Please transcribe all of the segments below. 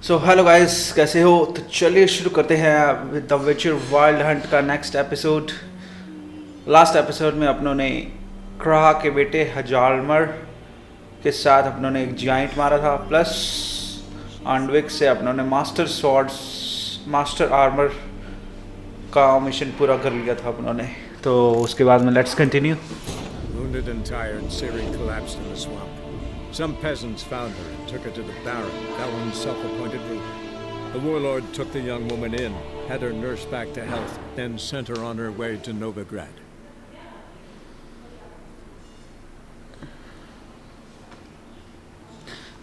So hello guys, कैसे हो? तो चलिए शुरू करते हैं विद द विचर वाइल्ड हंट का नेक्स्ट एपिसोड। लास्ट एपिसोड में अपनों ने क्राह के बेटे हजालमर के साथ अपनों ने एक जाइंट मारा था, प्लस आंडविक से अपनों ने मास्टर स्वॉर्ड्स मास्टर आर्मर का मिशन पूरा कर लिया था अपनों ने। तो उसके बाद में let's continue. Wounded and tired, Ciri collapsed in the swamp. Some peasants found her and took her to the Baron, Valen's self-appointed ruler. The warlord took the young woman in, had her nursed back to health, then sent her on her way to Novigrad.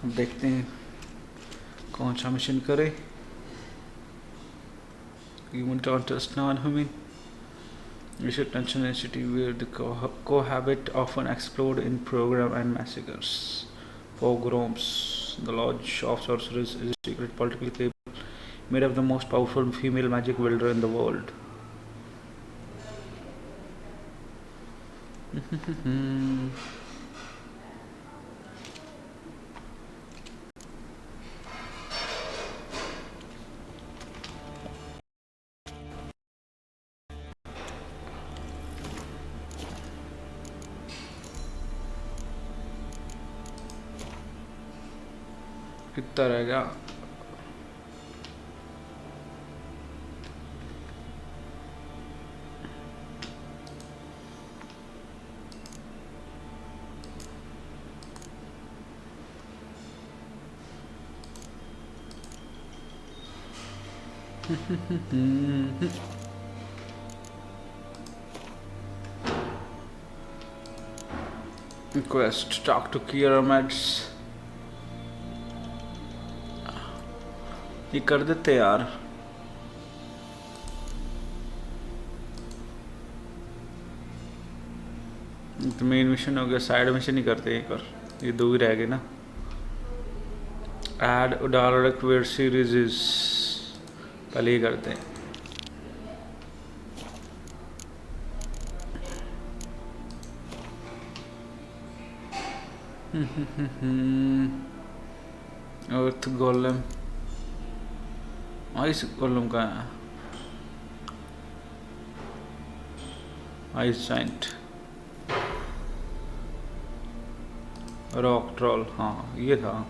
अब देखते हैं कौन सा mission करे। Human contest non-human. We should mention a city where the cohabit often explode in program and massacres. Pogroms. The Lodge of Sorcerers is a secret political cable made of the most powerful female magic wielder in the world. कितना रहेगा? Quest, talk to Keira Metz. ये कर देते यार। तो main mission हो गया, side mission ही करते हैं कर, ये दो ही रह गए ना। Add direct web series is पहले ही करते हैं। अर्थ गोलम, आइस गोलम का है, आइस जाइंट, रॉक ट्रॉल, हाँ ये था।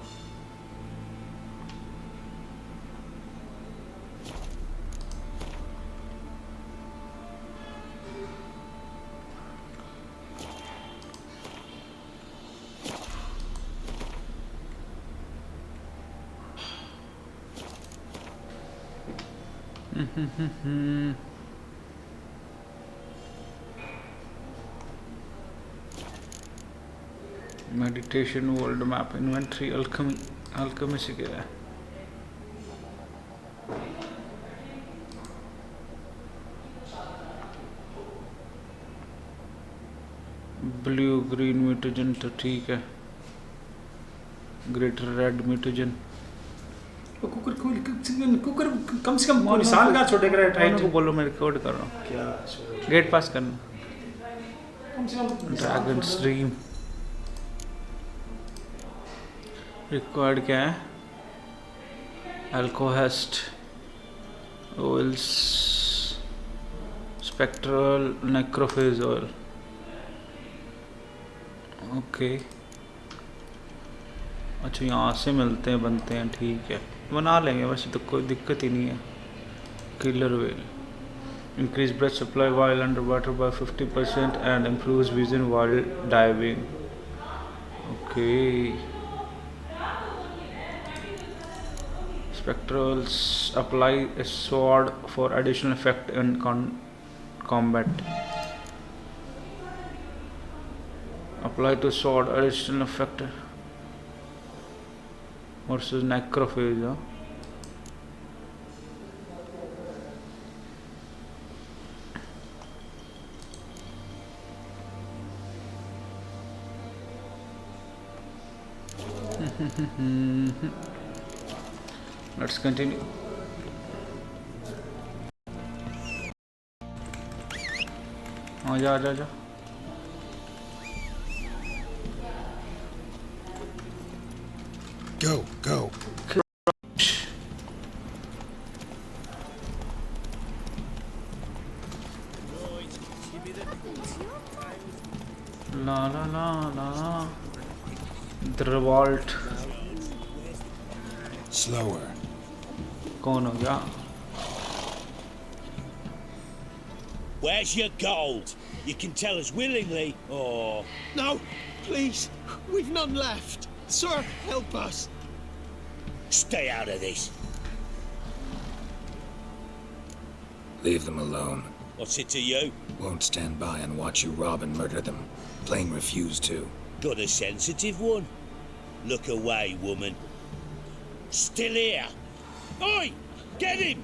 Meditation world map inventory Alchemy से गया है। ब्लू ग्रीन म्यूटेजन तो ठीक है, ग्रेटर रेड म्यूटेजन। कुकर कम से कम साल का छोटे का टाइम को बोलो, मैं रिकॉर्ड कर रहा हूँ। क्या गेट पास करना। कम से कम ड्रैगन स्ट्रीम रिक्वायर्ड क्या है? अल्कोहेस्ट, ऑयल्स, स्पेक्ट्रल नेक्रोफेज ऑयल। ओके, अच्छा यहाँ से मिलते हैं, बनते हैं, ठीक है, बना लेंगे, वैसे तो कोई दिक्कत ही नहीं है। Killer well increase breath supply while underwater by 50% and improves vision while diving. Okay, spectrals apply a sword for additional effect in combat. Apply to sword additional effect versus necrophage. Let's continue. आजा। Go. La la la la. The revolt. Slower. कौन हो गया? Where's your gold? You can tell us willingly, or... No, please, we've none left. Sir, help us. Stay out of this. Leave them alone. What's it to you? Won't stand by and watch you rob and murder them. Plain refuse to. Got a sensitive one? Look away, woman. Still here. Oi! Get him!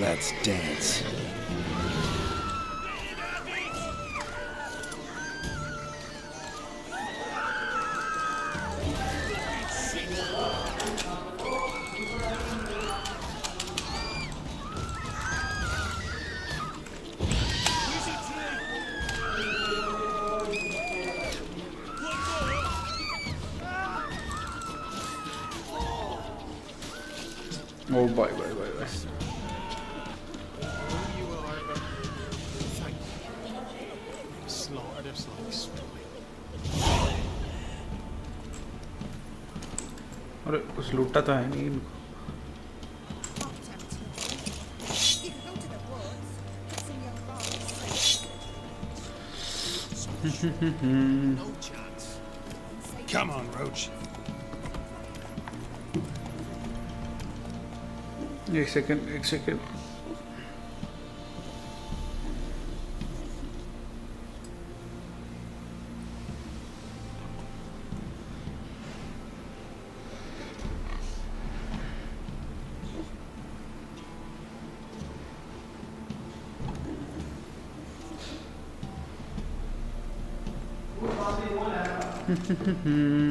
Let's dance. Oh, bye. You are. Thank you. Slaughtered us like swine. अरे कुछ लूटा तो है नहीं इनको. You could go to the woods, get some young boys. No chance. Come on, Roach. एक second.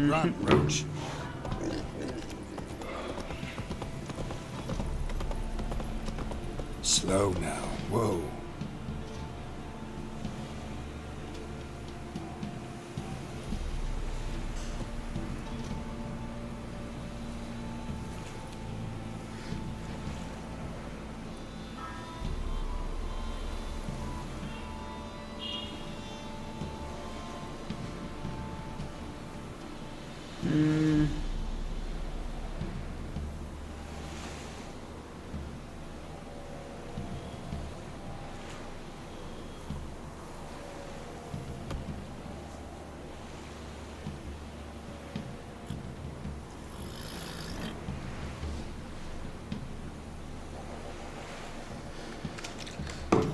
Run, Roach. Slow now. Whoa.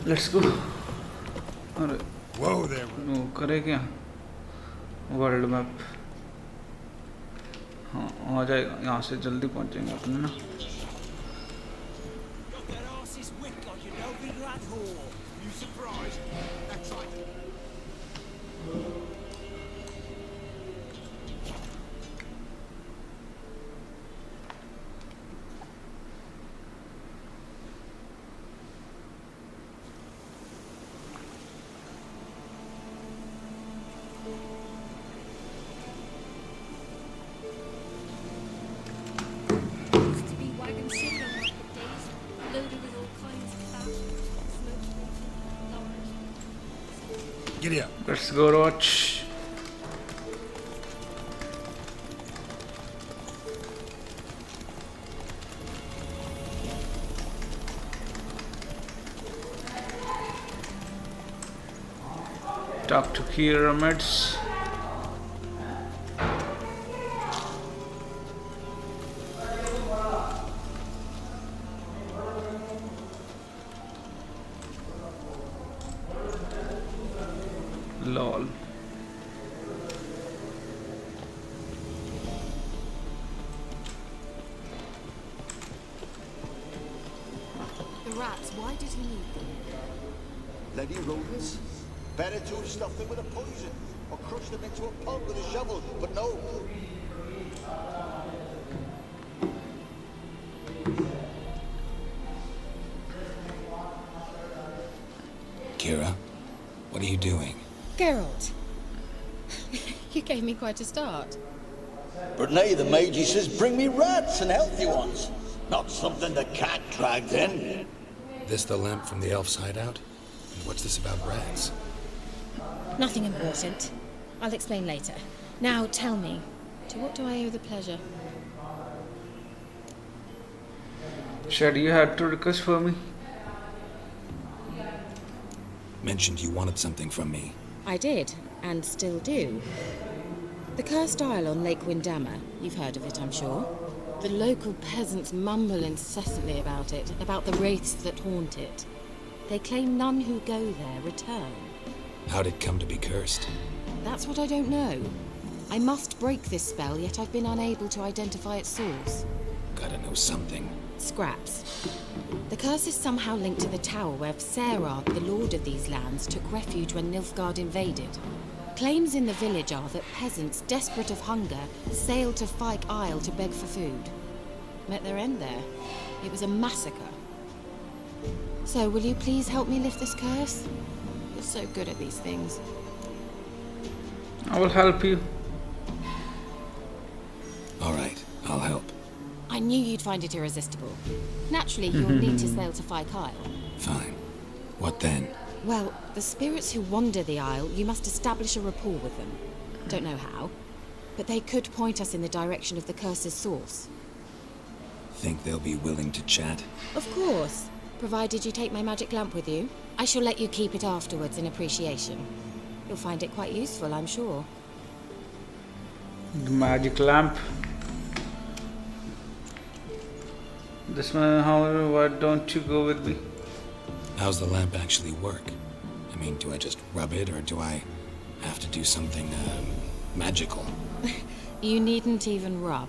Let's go. अरे Whoa there. वो करे क्या? World map. हाँ आ जाएगा. यहाँ से जल्दी पहुँचेंगे अपने ना. Got their asses whipped like a no-big lad whore. You surprised? That's right. Used to be wagon sitting on market days, loaded with all kinds of fat, smoked, lard. Giddy up. Let's go, Roach. Talk to Keira Metz. Lol. The rats, why did he need them? Bloody rodents. Better to stuff them with a poison or crush them into a pulp with a shovel, but no. Keira, what are you doing? Geralt, you gave me quite a start. But nay, the mage, he says, bring me rats and healthy ones. Not something the cat dragged in. This the lamp from the elf's hideout? And what's this about rats? Nothing important. I'll explain later. Now tell me, to what do I owe the pleasure? Shed, you had to request for me? Mentioned you wanted something from me. I did, and still do. The cursed isle on Lake Windammer. You've heard of it, I'm sure. The local peasants mumble incessantly about it, about the wraiths that haunt it. They claim none who go there return. How'd it come to be cursed? That's what I don't know. I must break this spell, yet I've been unable to identify its source. Gotta know something. Scraps. The curse is somehow linked to the tower where Serard, the lord of these lands, took refuge when Nilfgaard invaded. Claims in the village are that peasants, desperate of hunger, sailed to Fyke Isle to beg for food. Met their end there. It was a massacre. So, will you please help me lift this curse? You're so good at these things. I will help you. All right, I'll help. I knew you'd find it irresistible. Naturally, you'll need to sail to Fyke Isle. Fine. What then? Well, the spirits who wander the isle, you must establish a rapport with them. Don't know how, but they could point us in the direction of the curse's source. Think they'll be willing to chat? Of course, provided you take my magic lamp with you. I shall let you keep it afterwards in appreciation. You'll find it quite useful, I'm sure. The magic lamp. This man, however, why don't you go with me? How's the lamp actually work? I mean, do I just rub it, or do I have to do something, magical? You needn't even rub.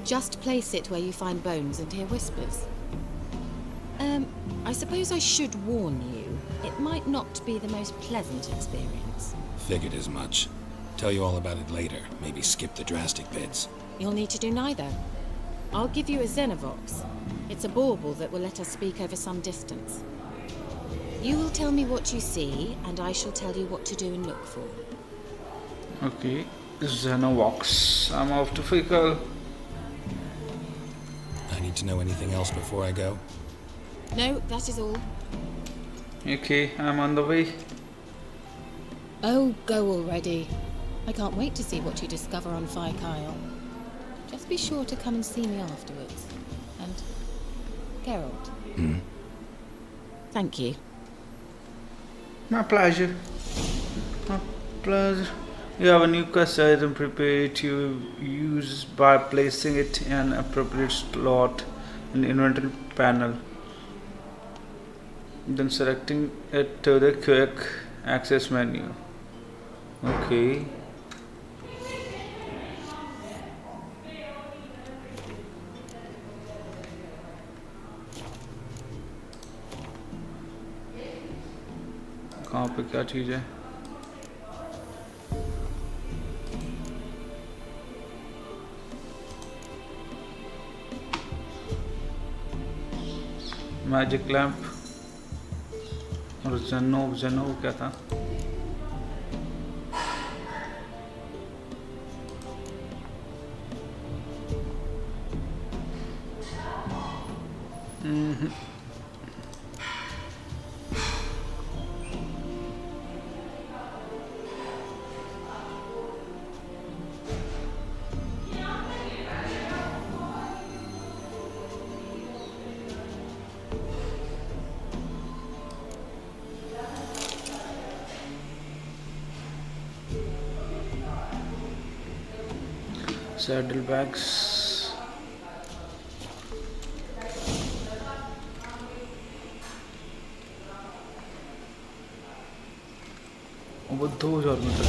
Just place it where you find bones and hear whispers. I suppose I should warn you. It might not be the most pleasant experience. Figured as much. Tell you all about it later. Maybe skip the drastic bits. You'll need to do neither. I'll give you a Xenovox. It's a bauble that will let us speak over some distance. You will tell me what you see, and I shall tell you what to do and look for. Okay, Xenovox. I'm off to Fikal. I need to know anything else before I go? No, that is all. Okay, I'm on the way. Oh, go already. I can't wait to see what you discover on Fyke Isle. Just be sure to come and see me afterwards. And Geralt. Thank you. My pleasure. My pleasure. You have a new quest item prepared to use by placing it in an appropriate slot in the inventory panel. Then selecting it to the quick access menu. Okay. कहाँ पे क्या चीज़ है? Magic lamp और जेनो क्या था? Saddlebags. वो 2000 metre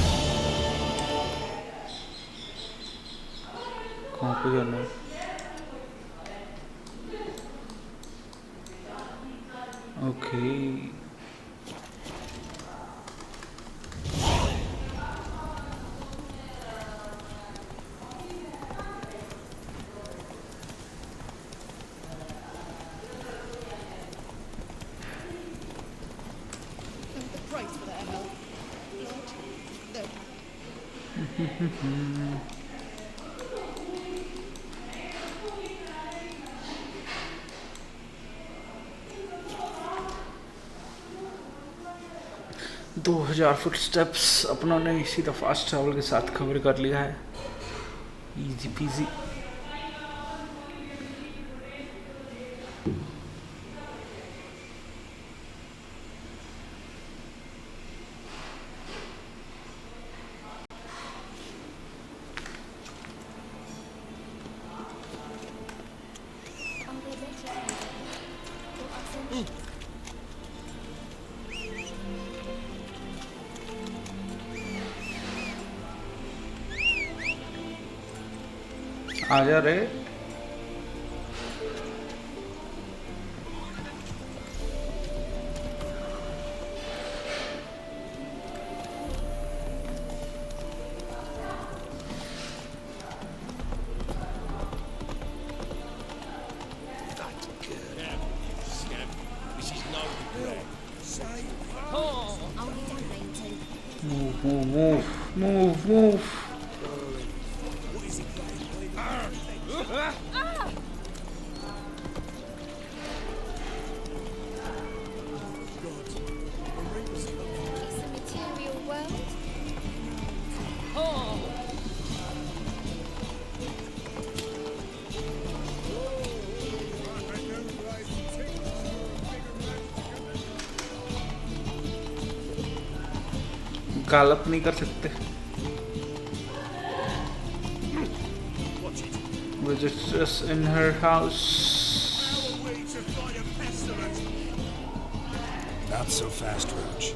कहाँ पे जाना है? ओके 2000 फुट स्टेप्स अपनों ने सीधा फास्ट ट्रैवल के साथ कवर कर लिया है, इजी पीजी। आजा रे। Move. गालप नहीं कर सकते। Visitors in her house. Not so fast, Roach.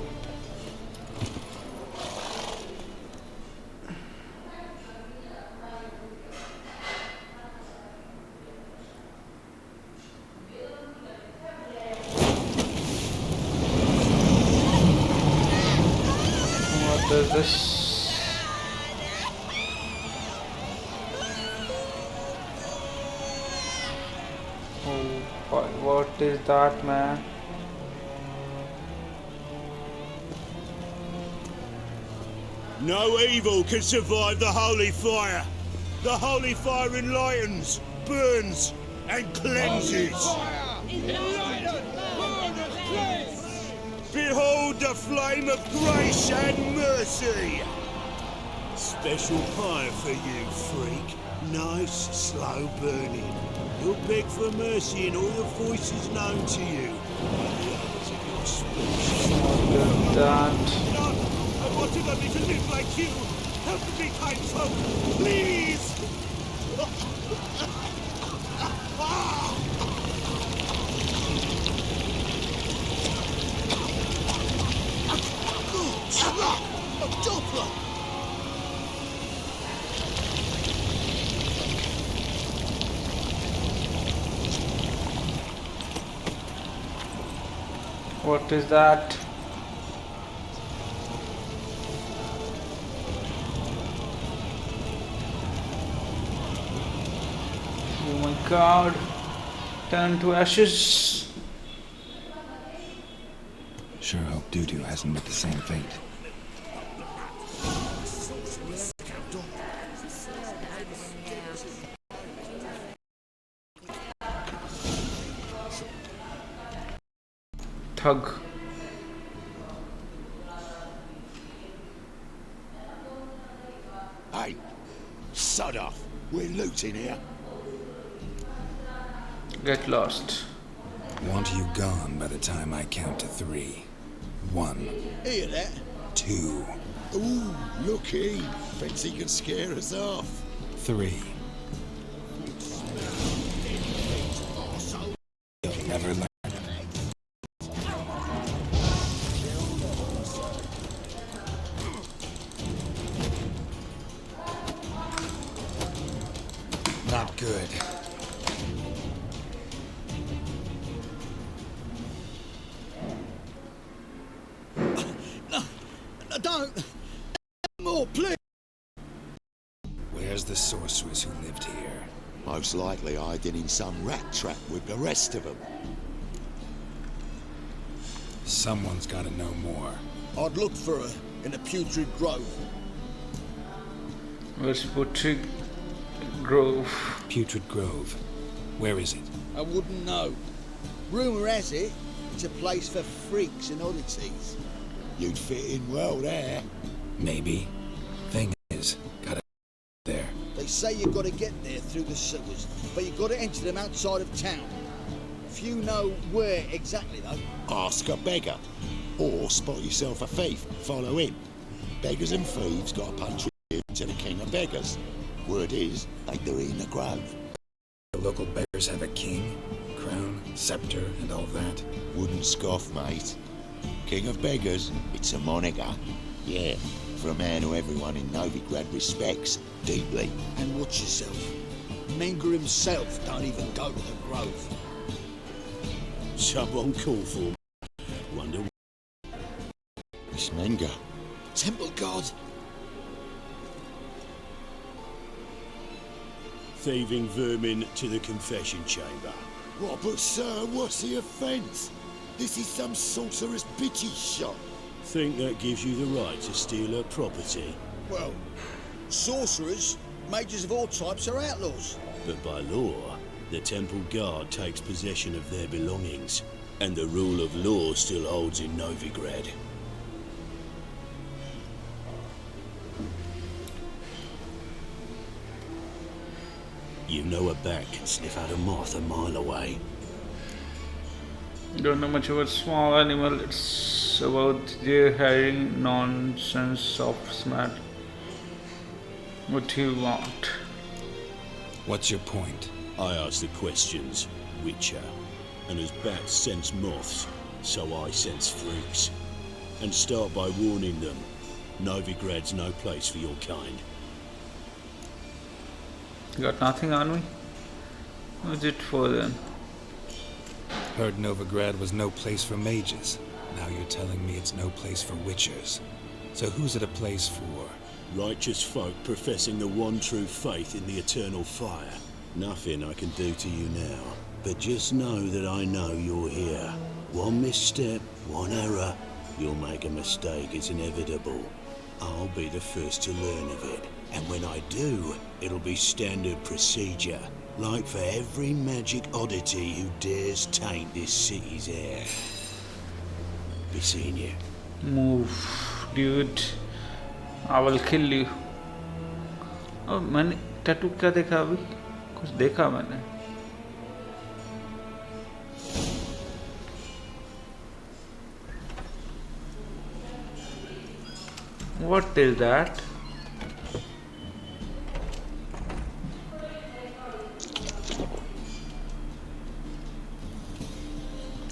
What is this? Oh, what is that, man? No evil can survive the holy fire. The holy fire enlightens, burns, and cleanses. Behold the flame of grace and mercy. Special pie for you, freak. Nice, slow burning. You'll beg for mercy in all the voices known to you. That. I wanted only to live like you. Help me, kind folk, please. What is that? Oh my god. Turn to ashes. Sure hope Dudu hasn't met the same fate. Thug. Hey, sod off. We're looting here. Get lost. Want you gone by the time I count to 3. 1. Hear that? 2. Ooh, looky. Thinks he can scare us off. 3. You'll never learn. Not good. No, don't. More, please. Where's the sorceress who lived here? Most likely hiding in some rat trap with the rest of them. Someone's got to know more. I'd look for her in the Putrid Grove. Where's Putrid Grove? Putrid Grove. Where is it? I wouldn't know. Rumour has it, it's a place for freaks and oddities. You'd fit in well there. Maybe. Thing is, gotta there. They say you've got to get there through the sewers, but you've got to enter them outside of town. Few know where exactly, though. Ask a beggar. Or spot yourself a thief. Follow him. Beggars and thieves got a punch to the king of beggars. Word is, they do it in the grove. The local beggars have a king, crown, scepter, and all that. Wouldn't scoff, mate. King of beggars, it's a moniker. Yeah, for a man who everyone in Novigrad respects deeply. And watch yourself. Menger himself don't even go to the grove. Someone call for me. Wonder. Miss Menger. Temple God. Thieving vermin to the confession chamber. What, but sir, what's the offence? This is some sorcerer's bitchy shop. Think that gives you the right to steal her property? Well, sorcerers, mages of all types are outlaws. But by law, the temple guard takes possession of their belongings, and the rule of law still holds in Novigrad. You know a bat can sniff out a moth a mile away. Don't know much about small animal. It's about their herring nonsense, soft smart. What do you want? What's your point? I ask the questions, Witcher. And as bats sense moths, so I sense freaks. And start by warning them, Novigrad's no place for your kind. You got nothing on me? What's it for then? Heard Novigrad was no place for mages. Now you're telling me it's no place for witchers. So who's it a place for? Righteous folk professing the one true faith in the eternal fire. Nothing I can do to you now, but just know that I know you're here. One misstep, one error, you'll make a mistake, it's inevitable. I'll be the first to learn of it, and when I do, it'll be standard procedure, like for every magic oddity who dares taint this city's air. Be seeing you. Move, dude. I will kill you. Oh, मैंने tattoo क्या देखा अभी? कुछ देखा मैंने. What is that?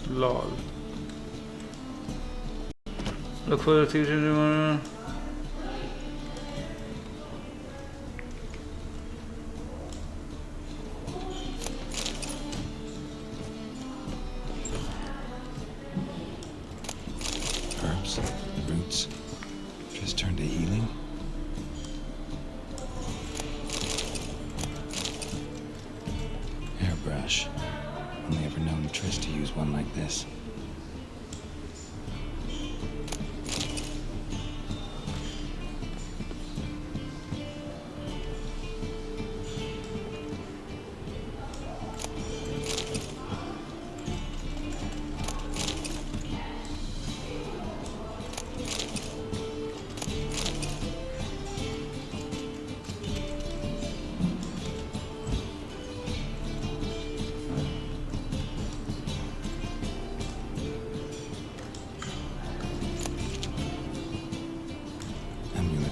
Lol. Look for the thieves in the Herbs, roots, just turn to healing. Hairbrush. Only ever known Triss to use one like this.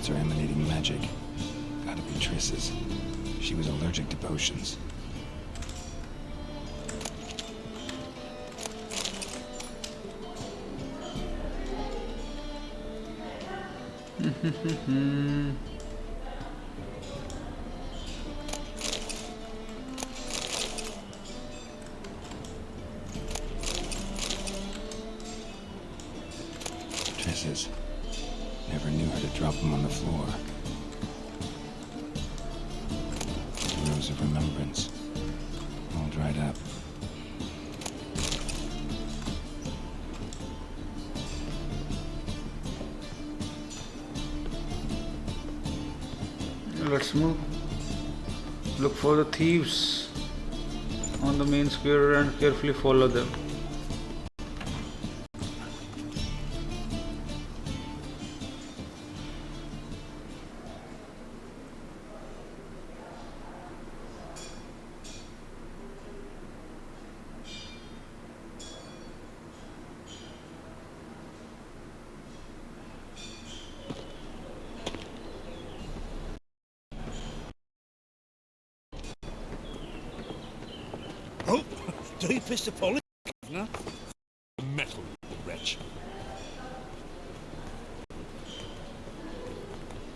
Are emanating magic. Gotta be Triss's. She was allergic to potions. Triss's. Never knew her to drop them on the floor. The rose of remembrance, all dried up. Let's move. Look for the thieves on the main square and carefully follow them. Oh, do you piss the police, Governor? Metal, wretch.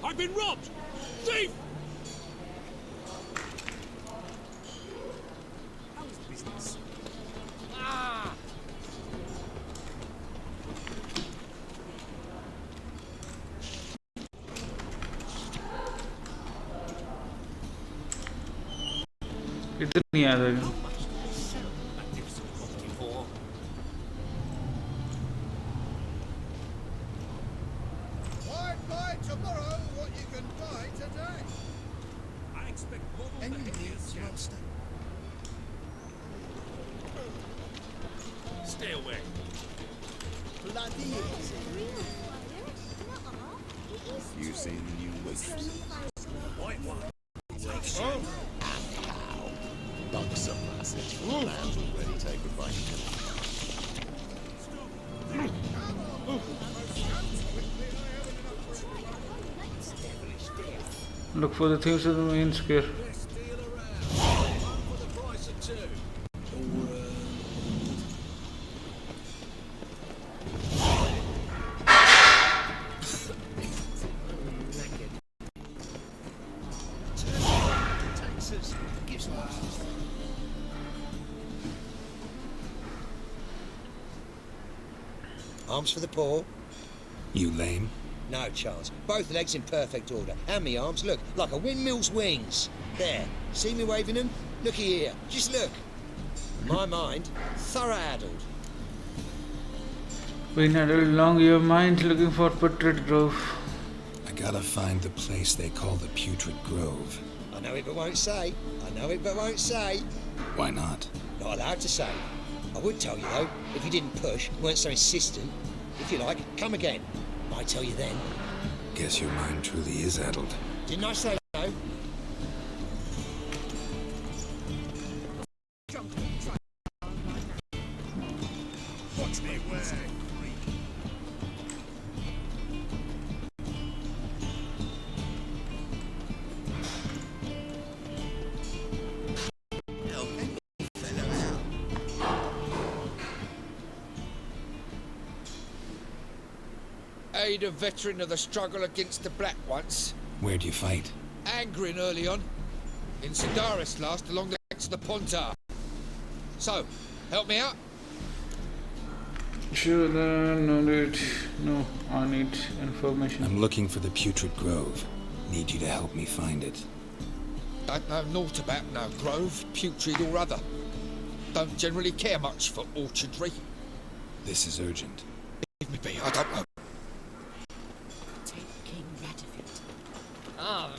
I've been robbed! Thief! How's business? Ah! इधर नहीं आ रहा Buy tomorrow what you can buy today. I expect more than Stay away. Bloody easy. You seen the new waitress? White one. Bunks of passage. Lambs already take a bite. Look for the things of the main square. Arms for the poor. You lame? No chance. Both legs in perfect order. And me arms, look, like a windmill's wings. There. See me waving them? Looky here. Just look. My mind, thorough-addled. Been had a long year mind looking for Portrait Grove. I gotta find the place they call the Putrid Grove. I know it but won't say. I know it but won't say. Why not? Not allowed to say. I would tell you though, if you didn't push, weren't so insistent. If you like, come again. Might tell you then. Guess your mind truly is addled. Didn't I say so? Watch me where? Aid a veteran of the struggle against the Black once. Where'd you fight? Angering early on. In Sedaris last, along the banks of the Pontar. So, help me out? Sure, no need. No, I need information. I'm looking for the Putrid Grove. Need you to help me find it. Don't know naught about no grove, putrid or other. Don't generally care much for orchardry. This is urgent. Leave me be, I don't know. Ah.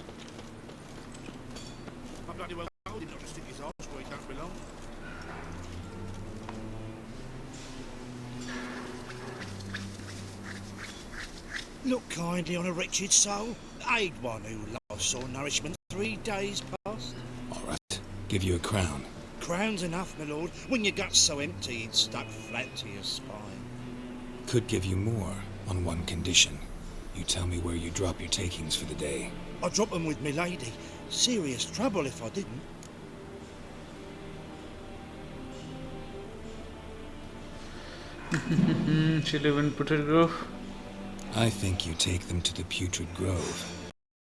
I bloody well told him not to stick his arse where he don't belong. Look kindly on a wretched soul. Aid one who last saw nourishment 3 days past. All right. Give you a crown. Crown's enough, my lord. When your gut's so empty, it's stuck flat to your spine. Could give you more on one condition. You tell me where you drop your takings for the day. I'd drop them with me lady. Serious trouble if I didn't. She live in Putrid Grove. I think you take them to the Putrid Grove.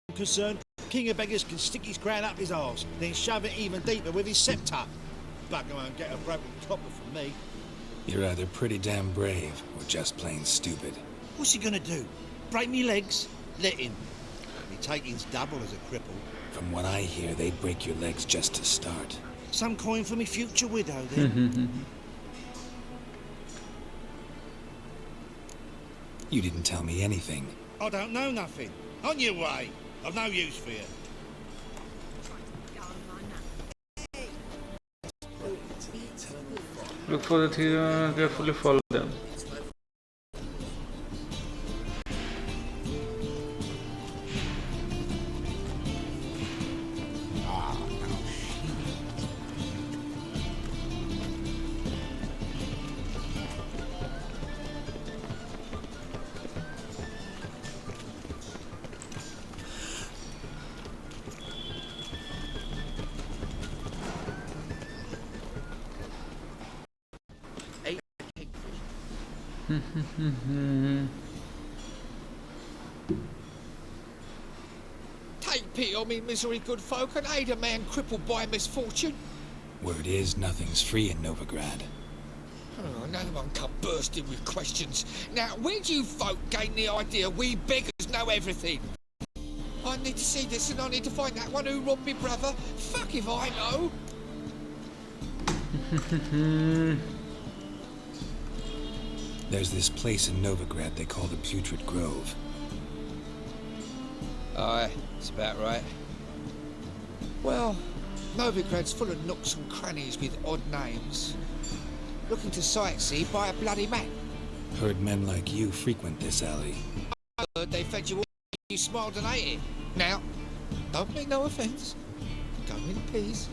I'm concerned, King of Beggars can stick his crown up his arse, then shove it even deeper with his sceptre. Bugger won't get a broken copper from me. You're either pretty damn brave or just plain stupid. What's he gonna do? Break me legs? Let him. Me taking's double as a cripple. From what I hear, they'd break your legs just to start. Some coin for me future widow, then. You didn't tell me anything. I don't know nothing. On your way. I've no use for you. Look for the thing, carefully follow them. Take pity on me, misery, good folk, and aid a man crippled by misfortune. Word is, nothing's free in Novigrad. Oh, another one come bursting with questions. Now, where do you folk gain the idea we beggars know everything? I need to see this, and I need to find that one who robbed me brother. Fuck if I know. There's this place in Novigrad they call the Putrid Grove. Aye, that's about right. Well, Novigrad's full of nooks and crannies with odd names. Looking to sightsee by a bloody map. Heard men like you frequent this alley. I heard they fed you all, you smiled and ate it. Now, don't make no offence. Go in peace.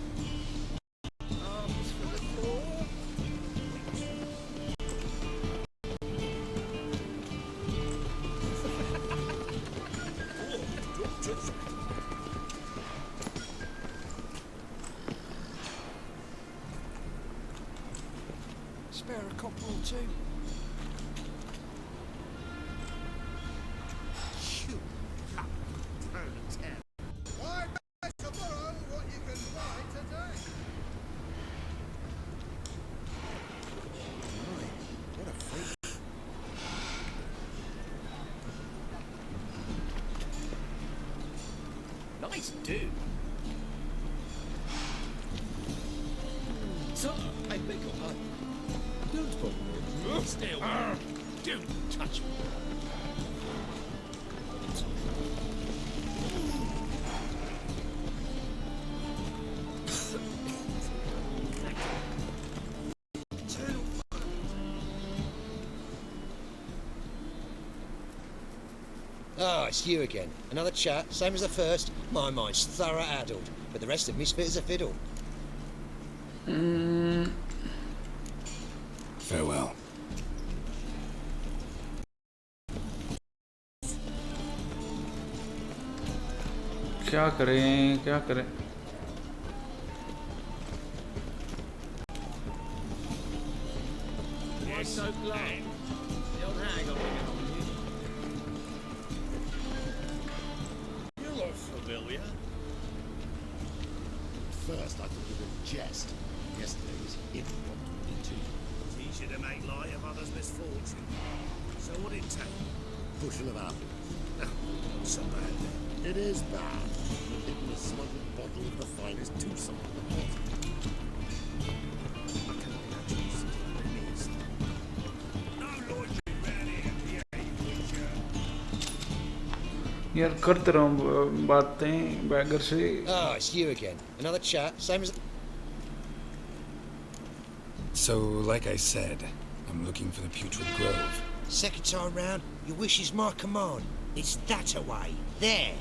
Spare a copper or two. Nice dude. Sir, I beg your pardon. Don't bother. Stay away. Don't touch me. Oh, it's you again. Another chat, same as the first. My mind's thorough addled, but the rest of me's fit as a fiddle. Farewell. क्या करें क्या करें Yes, so glad. The old hag, I'll pick it on you. You look familiar. First, I thought it was a jest. Yesterday was impromptu too. It's easier to make light of others' misfortune. So what did it take? Bushel of apples. No, not so bad then. It is bad. It was smuggled bottle of the finest twosome at the bottom. I can't imagine this is what it is. No loitering round here, behave, Witcher. यार करते रहो बातें bagger से Oh, it's you again. Another chat, same as... So, like I said, I'm looking for the Putrid Grove. Second time round, your wish is my command. It's that away. There.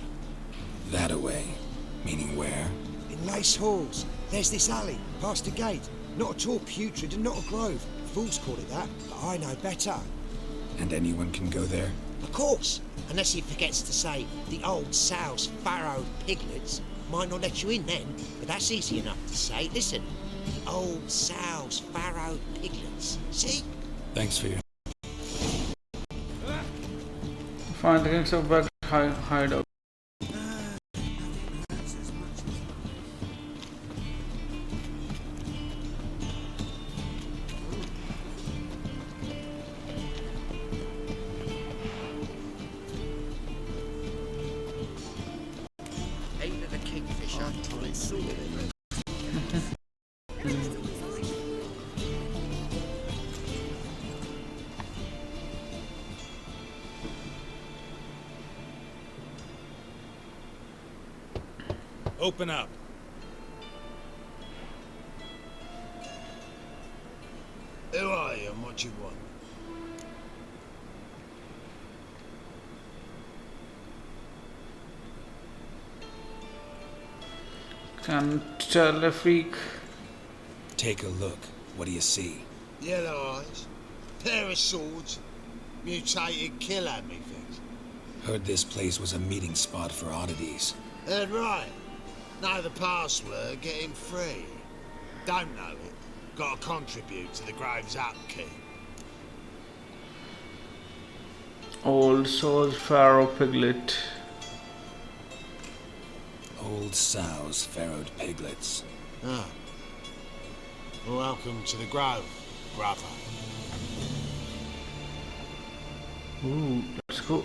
That away? Meaning where? In Lace Halls. There's this alley, past the gate. Not at all putrid and not a grove. Fools call it that, but I know better. And anyone can go there? Of course. Unless he forgets to say the old sow's farrowed piglets. Might not let you in then, but that's easy enough to say. Listen. The old sow's farrowed piglets. See? Thanks for your... find the gangs of back hideout Ain't of the kingfisher. Open up. Who are you and what you want? can tell a freak Take a look. What do you see? Yellow eyes, pair of swords, mutated killer, methinks. Heard this place was a meeting spot for oddities. Heard right. Know the password, get him free. Don't know it. Got to contribute to the Grove's upkeep. Old Soul's Pharaoh Piglet. Old sows, farrowed piglets. Ah. Welcome to the Grove, brother. Ooh, let's go.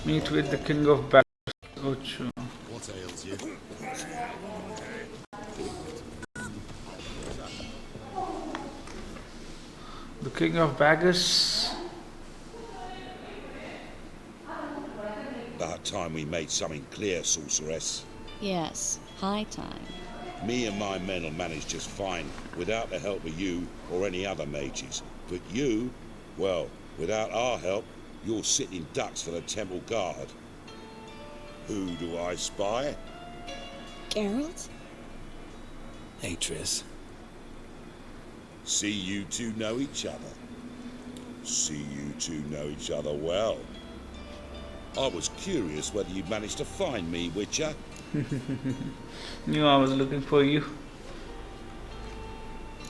Meet with the King of Baggers. Ocho. What ails you? The King of Baggers. About time we made something clear, sorceress. Yes, high time. Me and my men will manage just fine, without the help of you or any other mages. But you, well, without our help, you're sitting ducks for the temple guard. Who do I spy? Geralt? Hey, Triss. See you two know each other. See you two know each other well. I was curious whether you'd managed to find me, Witcher. Knew I was looking for you.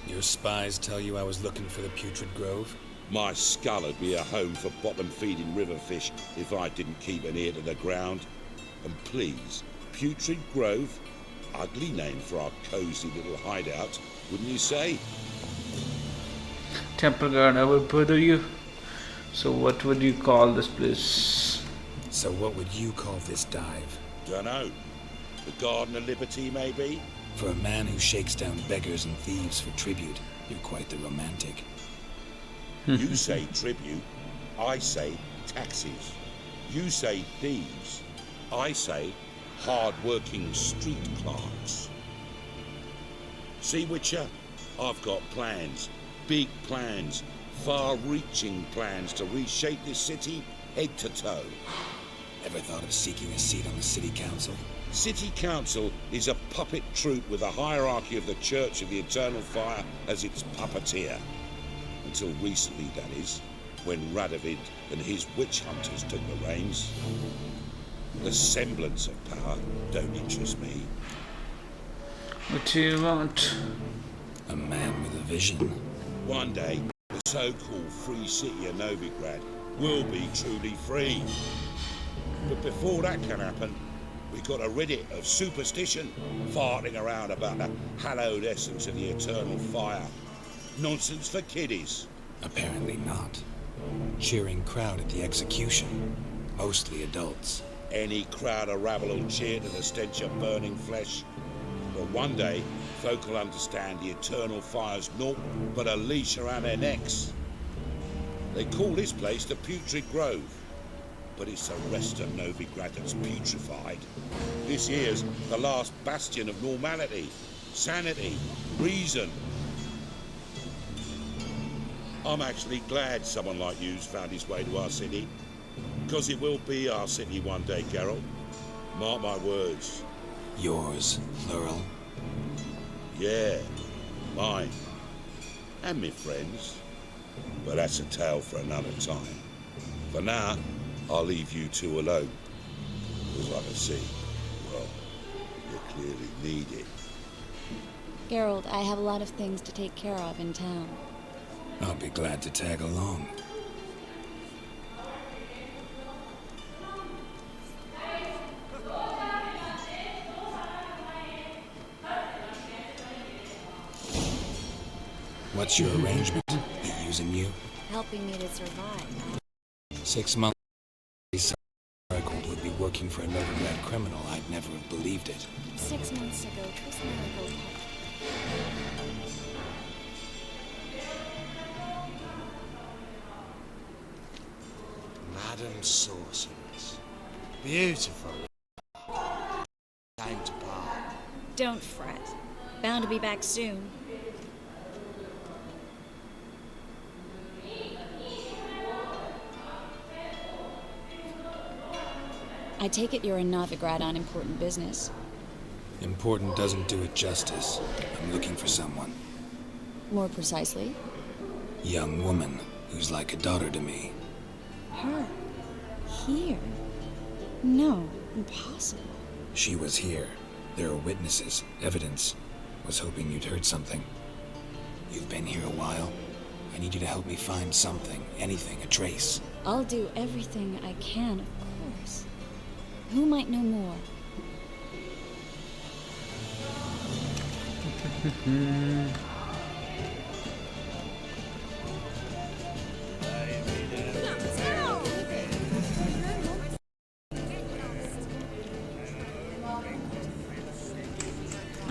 Your spies tell you I was looking for the Putrid Grove? My skull would be a home for bottom-feeding river fish if I didn't keep an ear to the ground. And please, Putrid Grove? Ugly name for our cosy little hideout, wouldn't you say? Temple Guard, I would bother you. So what would you call this place? So what would you call this dive? Dunno. The Garden of Liberty, maybe? For a man who shakes down beggars and thieves for tribute, you're quite the romantic. You say tribute, I say taxes. You say thieves, I say hard-working street clerks. See, Witcher, I've got plans, big plans, far-reaching plans to reshape this city head to toe. Ever thought of seeking a seat on the city council? City council is a puppet troupe with a hierarchy of the Church of the Eternal Fire as its puppeteer. Until recently, that is, when Radovid and his witch hunters took the reins. The semblance of power don't interest me. What do you want? A man with a vision. One day, the so-called free city of Novigrad will be truly free. But before that can happen, we've got to rid it of superstition, farting around about the hallowed essence of the eternal fire. Nonsense for kiddies. Apparently not. Cheering crowd at the execution. Mostly adults. Any crowd of rabble will cheer to the stench of burning flesh. But one day, folk will understand the eternal fire's naught but a leash around their necks. They call this place the Putrid Grove. But it's the rest of Novigrad that's putrefied. This here's the last bastion of normality, sanity, reason. I'm actually glad someone like you's found his way to our city. Because it will be our city one day, Geralt. Mark my words. Yours, plural. Yeah, mine. And me friends. But that's a tale for another time. For now, I'll leave you two alone. Because I can see, well, you clearly need it. Geralt, I have a lot of things to take care of in town. I'll be glad to tag along. What's your arrangement? He using you? Helping me to survive. 6 months Marigold would be working for a Novigrad criminal. I'd never have believed it. 6 months ago, Triss Marigold Madam Sorceress. Beautiful. Time to part. Don't fret. Bound to be back soon. I take it you're in Novigrad on important business. Important doesn't do it justice. I'm looking for someone. More precisely? Young woman who's like a daughter to me. Her? Here? No, impossible. She was here. There are witnesses, evidence. Was hoping you'd heard something. You've been here a while. I need you to help me find something, anything, a trace. I'll do everything I can, of course. Who might know more?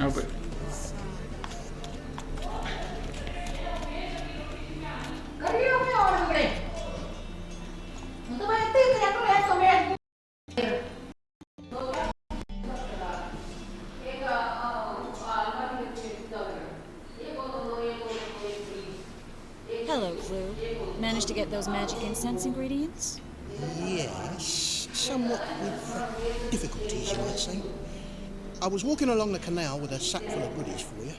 Oh, but Hello, Clue. Managed to get those magic incense ingredients? Yes, somewhat with difficulties, you might say. I was walking along the canal with a sack full of goodies for you.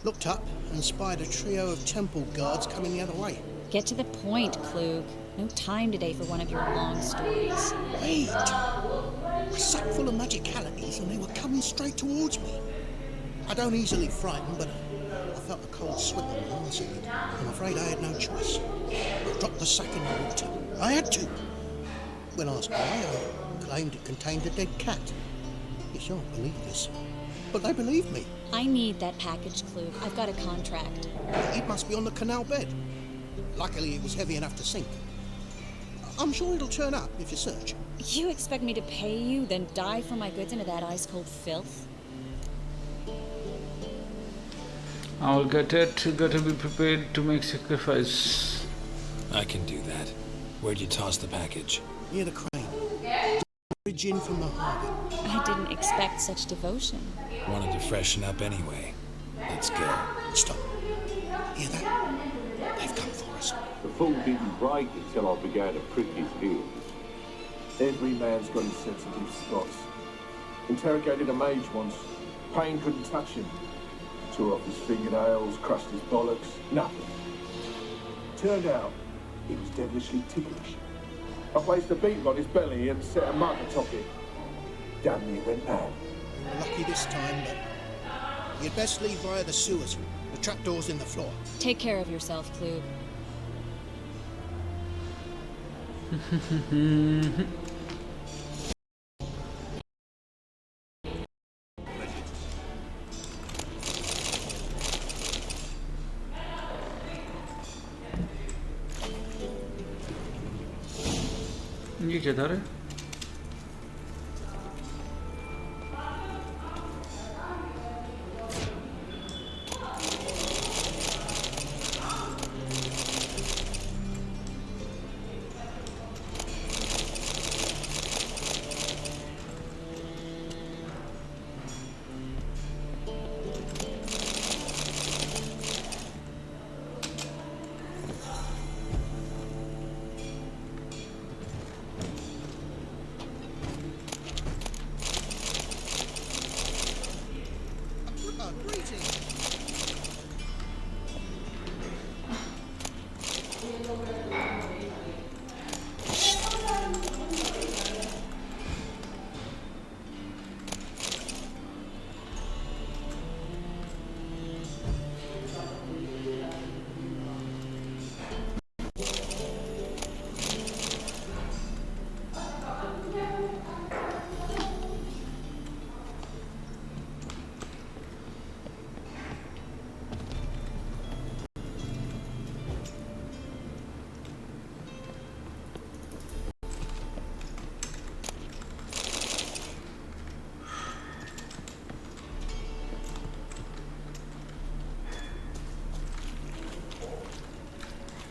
Looked up and spied a trio of temple guards coming the other way. Get to the point, Klug. No time today for one of your long stories. Wait! A sack full of magicalities and they were coming straight towards me. I don't easily frighten, but I felt a cold sweat on my arse. I'm afraid I had no choice. I dropped the sack in the water. I had to. When asked why, I claimed it contained a dead cat. You shan't believe this, but they believed me. I need that package, Klug. I've got a contract. It must be on the canal bed. Luckily, it was heavy enough to sink. I'm sure it'll turn up if you search. You expect me to pay you, then dive for my goods into that ice-cold filth? I will get it. You gotta be prepared to make sacrifice. I can do that. Where'd you toss the package? Near the crane. Bridge in from the harbour. I didn't expect such devotion. Wanted to freshen up anyway. Let's go. Stop. Hear that? They've come for us. The fool didn't break until I began to prick his heels. Every man's got his sensitive spots. Interrogated a mage once. Pain couldn't touch him. Tore off his fingernails, crushed his bollocks. Nothing. Turned out, he was devilishly ticklish. I placed a beetle on his belly and set a mark atop it. Damn me, it went mad. We're lucky this time, but you'd best leave via the sewers. The trapdoor's in the floor. Take care of yourself, Klug. ये क्या था रे?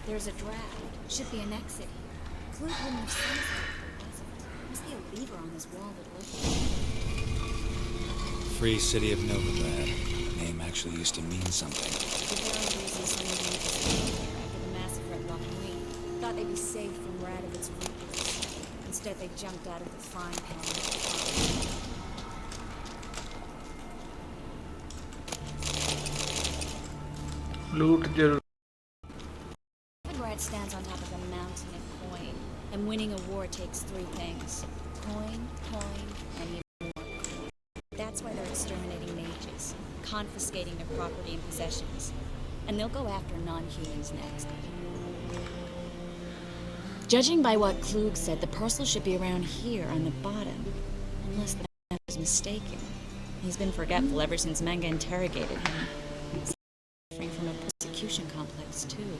There's a draft. Should be an exit here. Klug wouldn't have sensed it if it wasn't. Must be a lever on this wall that lifts. Free City of Novigrad. The name actually used to mean something. The very reason someone made this after the massive Red Rock Queen. Thought they'd be safe from Radovic's reapers. Instead, they jumped out of the frying pan into the fire. Loot जरूर. Novigrad stands on top of a mountain of coin, and winning a war takes three things: coin, and even more coin. confiscating their property and possessions. And they'll go after non-humans next. Judging by what Klug said, the parcel should be around here on the bottom. Unless the man was mistaken. He's been forgetful ever since Manga interrogated him. Suffering from a persecution complex, too.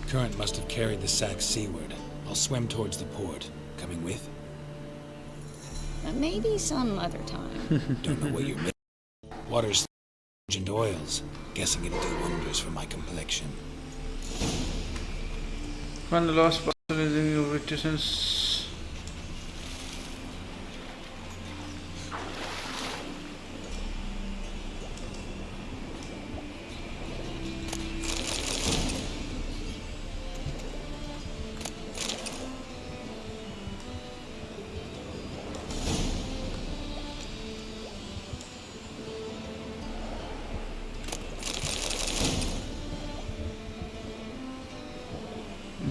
Current must have carried the sack seaward. I'll swim towards the port. Coming with? Maybe some other time. Don't know what you're missing. Water's and oils. Guessing it'll do wonders for my complexion. When the lost parcel is in your witnesses.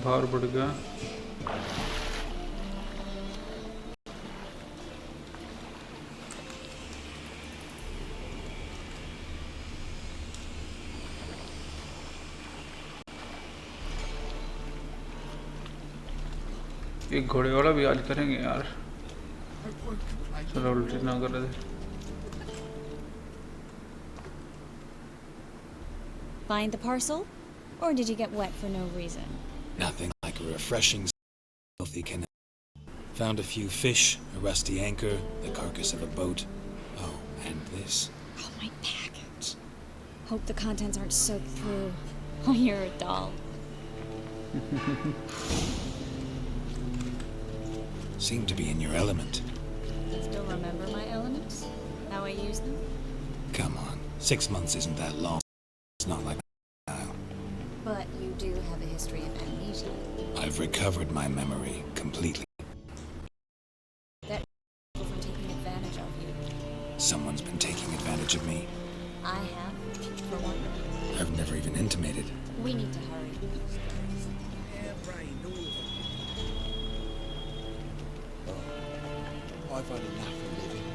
भार बढ़ गया एक घोड़े वाला भी आज करेंगे यार चलो उल्टी ना कर रहे Find the parcel? Or did you get wet for no reason? Nothing like a refreshing, healthy canal. Found a few fish, a rusty anchor, the carcass of a boat. Oh, and this. Oh, my package. Hope the contents aren't soaked through. Oh, you're a doll. Seem to be in your element. Still remember my elements? How I use them? Come on, 6 months isn't that long. It's not like But you do have a history of amnesia. I've recovered my memory completely. That people from taking advantage of you. Someone's been taking advantage of me. I have, for one. I've never even intimated. We need to hurry. I've had enough of living.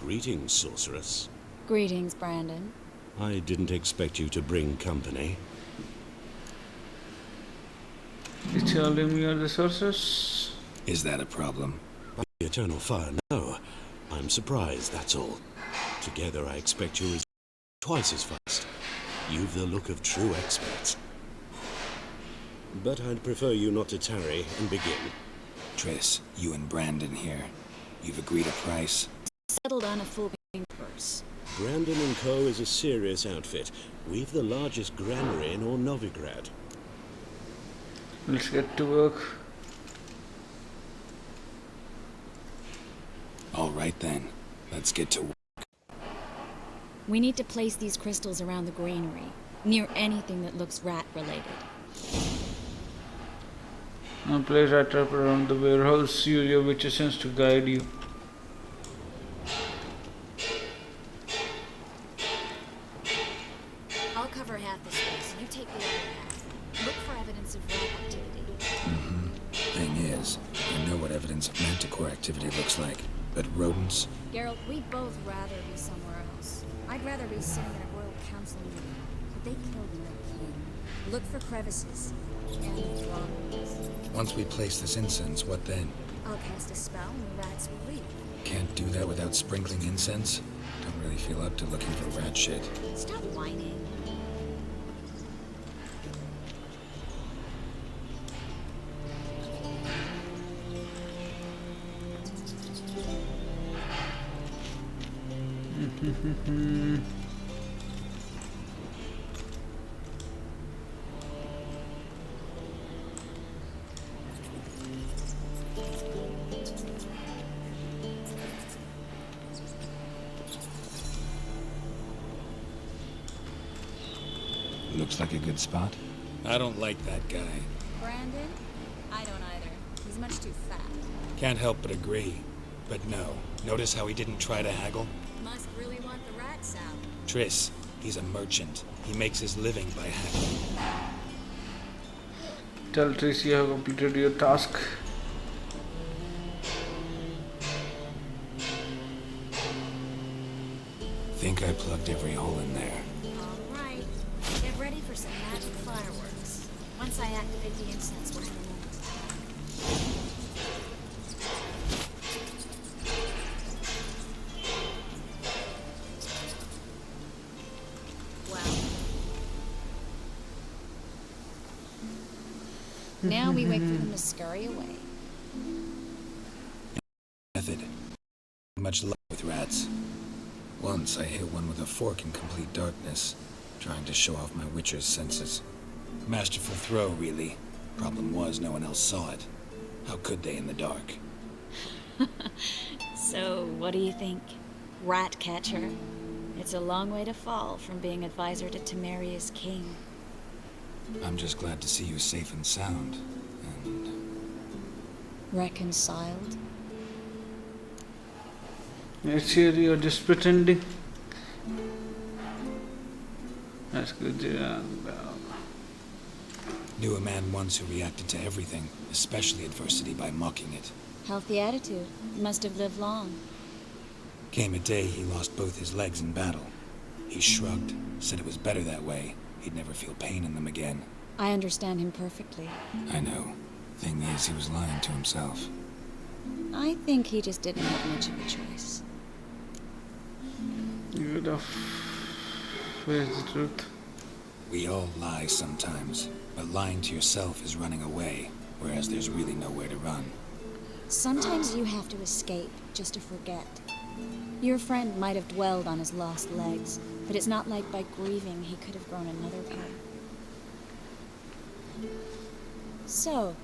Greetings, sorceress. Greetings, Brandon. I didn't expect you to bring company. You telling me are the sources? Is that a problem? By the eternal fire, no. I'm surprised, that's all. Together I expect you as twice as fast. You've the look of true experts. But I'd prefer you not to tarry and begin. Triss, you and Brandon here. You've agreed a price? Settled on a full purse. Brandon & Co. is a serious outfit. We've the largest granary in all Novigrad. Let's get to work. All right then, let's get to work. We need to place these crystals around the granary, near anything that looks rat-related. Now place rat trap around the warehouse. Use your witch essence to guide you. I'll cover half the space, you take the other half. Look for evidence of rat activity. Thing is, I know what evidence of manticore activity looks like, but rodents? Geralt, we'd both rather be somewhere else. I'd rather be sitting in a royal council meeting. But they killed their king. Look for crevices. And drawings. Once we place this incense, what then? I'll cast a spell and rats will leave. Can't do that without sprinkling incense? Don't really feel up to looking for rat shit. Stop whining. Looks like a good spot. I don't like that guy. Brandon? I don't either. He's much too fat. Can't help but agree. But no. Notice how he didn't try to haggle? Must really want the rat salad. Triss, he's a merchant. He makes his living by hacking. Tell Triss you have completed your task. Think I plugged every hole in there. Alright, get ready for some magic fireworks. Once I activate the incense, we're gonna move. Now we wait for them to scurry away. Method. Much luck with rats. Once I hit one with a fork in complete darkness, trying to show off my witcher's senses. Masterful throw, really. Problem was, no one else saw it. How could they in the dark? So, what do you think? Rat catcher? It's a long way to fall from being advisor to Temeria's king. I'm just glad to see you safe and sound, and... Reconciled? It's here you're just pretending. That's good. Knew a man once who reacted to everything, especially adversity, by mocking it. Healthy attitude. Must have lived long. Came a day he lost both his legs in battle. He shrugged, said it was better that way. He'd never feel pain in them again. I understand him perfectly. I know. Thing is, he was lying to himself. I think he just didn't have much of a choice. Good enough. Where's the truth? We all lie sometimes, but lying to yourself is running away, whereas there's really nowhere to run. Sometimes you have to escape just to forget. Your friend might have dwelled on his lost legs, but it's not like by grieving he could have grown another pair. So,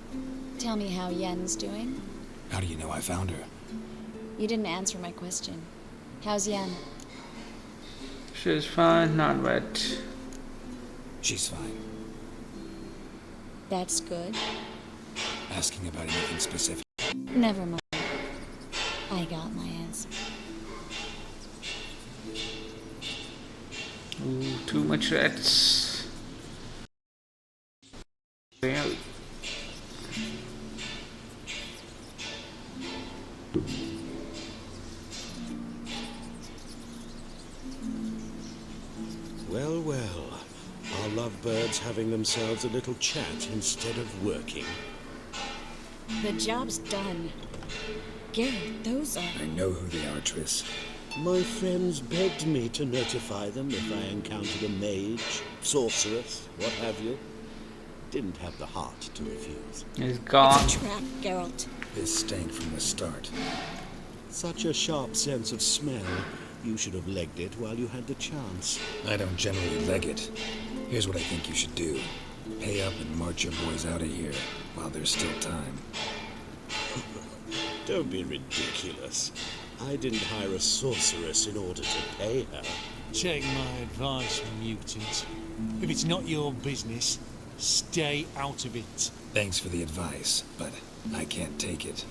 tell me how Yen's doing? How do you know I found her? You didn't answer my question. How's Yen? She's fine, not wet. She's fine. That's good. Asking about anything specific? Never mind. I got my answer. Ooh, too much rats. Really? Well, well. Our lovebirds having themselves a little chat instead of working. The job's done. Garrett, those are... I know who they are, Triss. My friends begged me to notify them if I encountered a mage, sorceress, what have you. Didn't have the heart to refuse. He's gone. It's a trap, Geralt. This stank from the start. Such a sharp sense of smell. You should have legged it while you had the chance. I don't generally leg it. Here's what I think you should do. Pay up and march your boys out of here while there's still time. Don't be ridiculous. I didn't hire a sorceress in order to pay her. Take my advice, mutant. If it's not your business, stay out of it. Thanks for the advice, but I can't take it.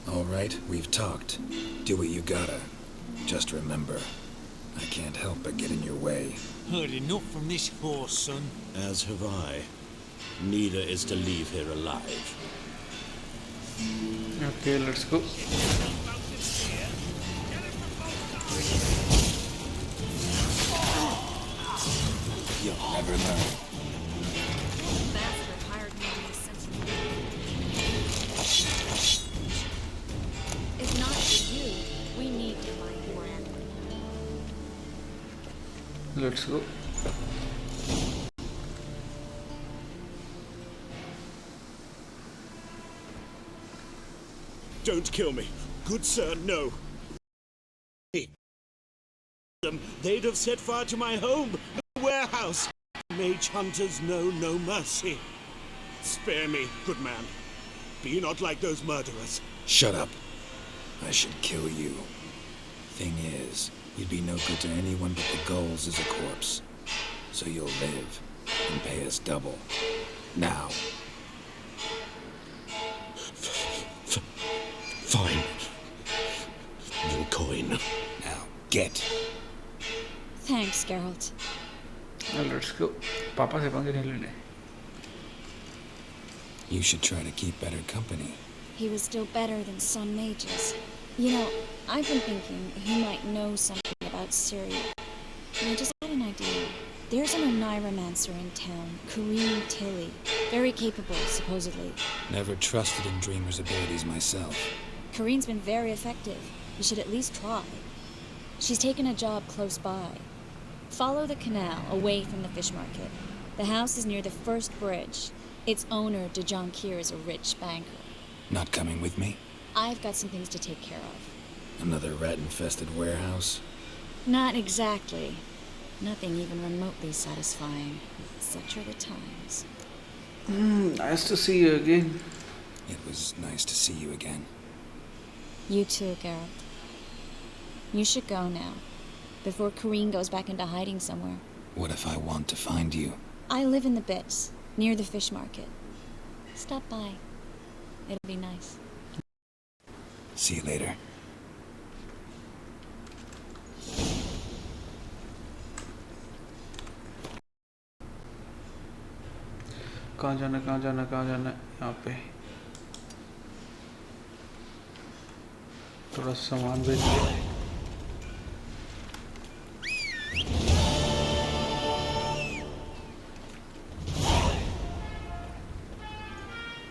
All right, we've talked. Do what you gotta. Just remember, I can't help but get in your way. Heard enough from this horse, son. As have I. Neither is to leave here alive. Okay, let's go. You'll never learn. Bastard hired me to be sensible. If not for you, we need to find Brand. Let's go. Don't kill me. Good sir, no. They'd have set fire to my home, the warehouse. Mage hunters know no mercy. Spare me, good man. Be not like those murderers. Shut up. I should kill you. Thing is, you'd be no good to anyone but the gulls as a corpse. So you'll live and pay us double. Now. Fine. No coin. Now, get. Geralt. Well, let's go. Papa se पंगे नहीं लेने. You should try to keep better company. He was still better than some mages. You know, I've been thinking he might know something about Syria. And I just had an idea. There's an Oneiromancer in town, Keira Triss. Very capable, supposedly. Never trusted in Dreamer's abilities myself. Keira's been very effective. You should at least try. She's taken a job close by. Follow the canal away from the fish market. The house is near the first bridge. Its owner, de Jonquier, is a rich banker. Not coming with me? I've got some things to take care of. Another rat-infested warehouse? Not exactly. Nothing even remotely satisfying. Such are the times. Nice to see you again. It was nice to see you again. You too, Geralt. You should go now, before Keira goes back into hiding somewhere. What if I want to find you? I live in the Bits, near the fish market. Stop by. It'll be nice. See you later. कहाँ जाना यहाँ पे थोड़ा सामान बेच लिया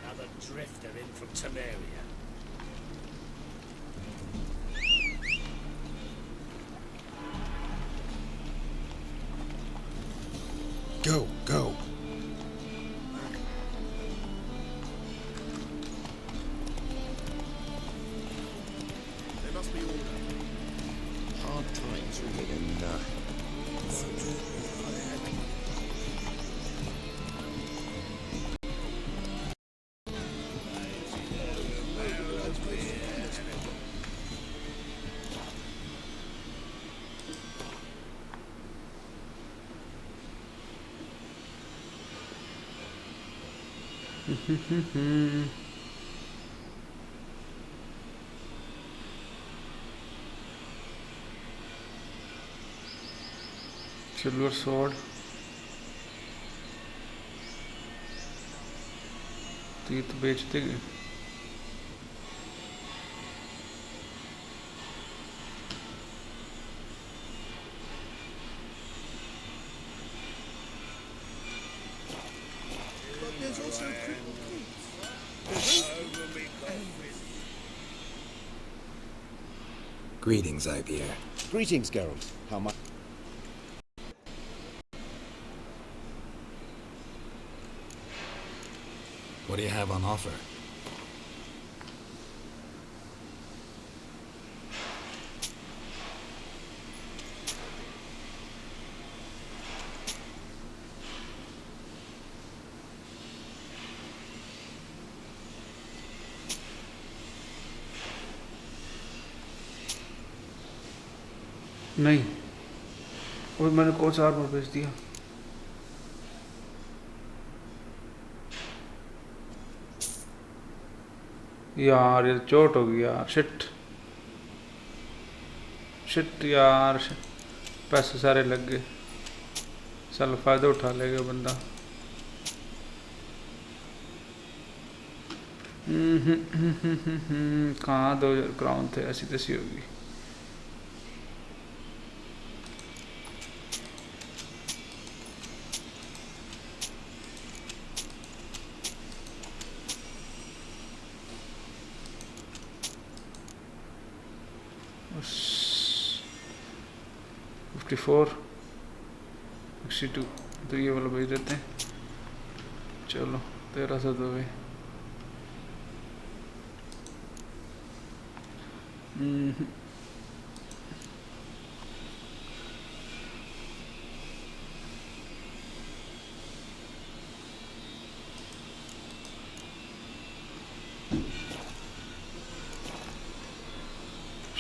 Another drifter in from Temeria. Go, go. There must be order. Hard times really in silver sword तो ये तो बेचते गए But there's also a crippled Greetings, Ivier. Greetings, Geralt. How much? What do you have on offer? नहीं और मैंने कौन सा आर्मर बेच दिया यार ये चोट हो गई यार शिट शिट यार पैसे सारे लग गए चल फायदा उठा लेगा बंदा कहाँ 2000 क्राउन थे ऐसी तैसी होगी $54 62 तो ये वाला भेज देते हैं चलो 1300 तो गए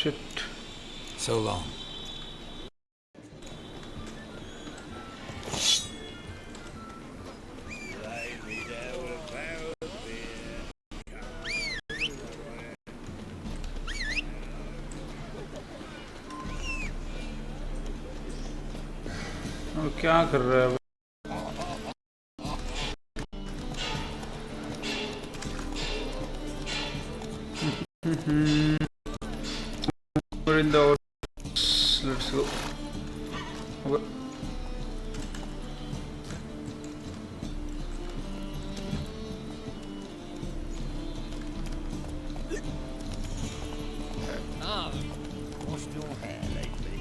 Shit. So long. वो क्या कर रहा है? We're in the office. Let's go. Okay. Washed your hair lately?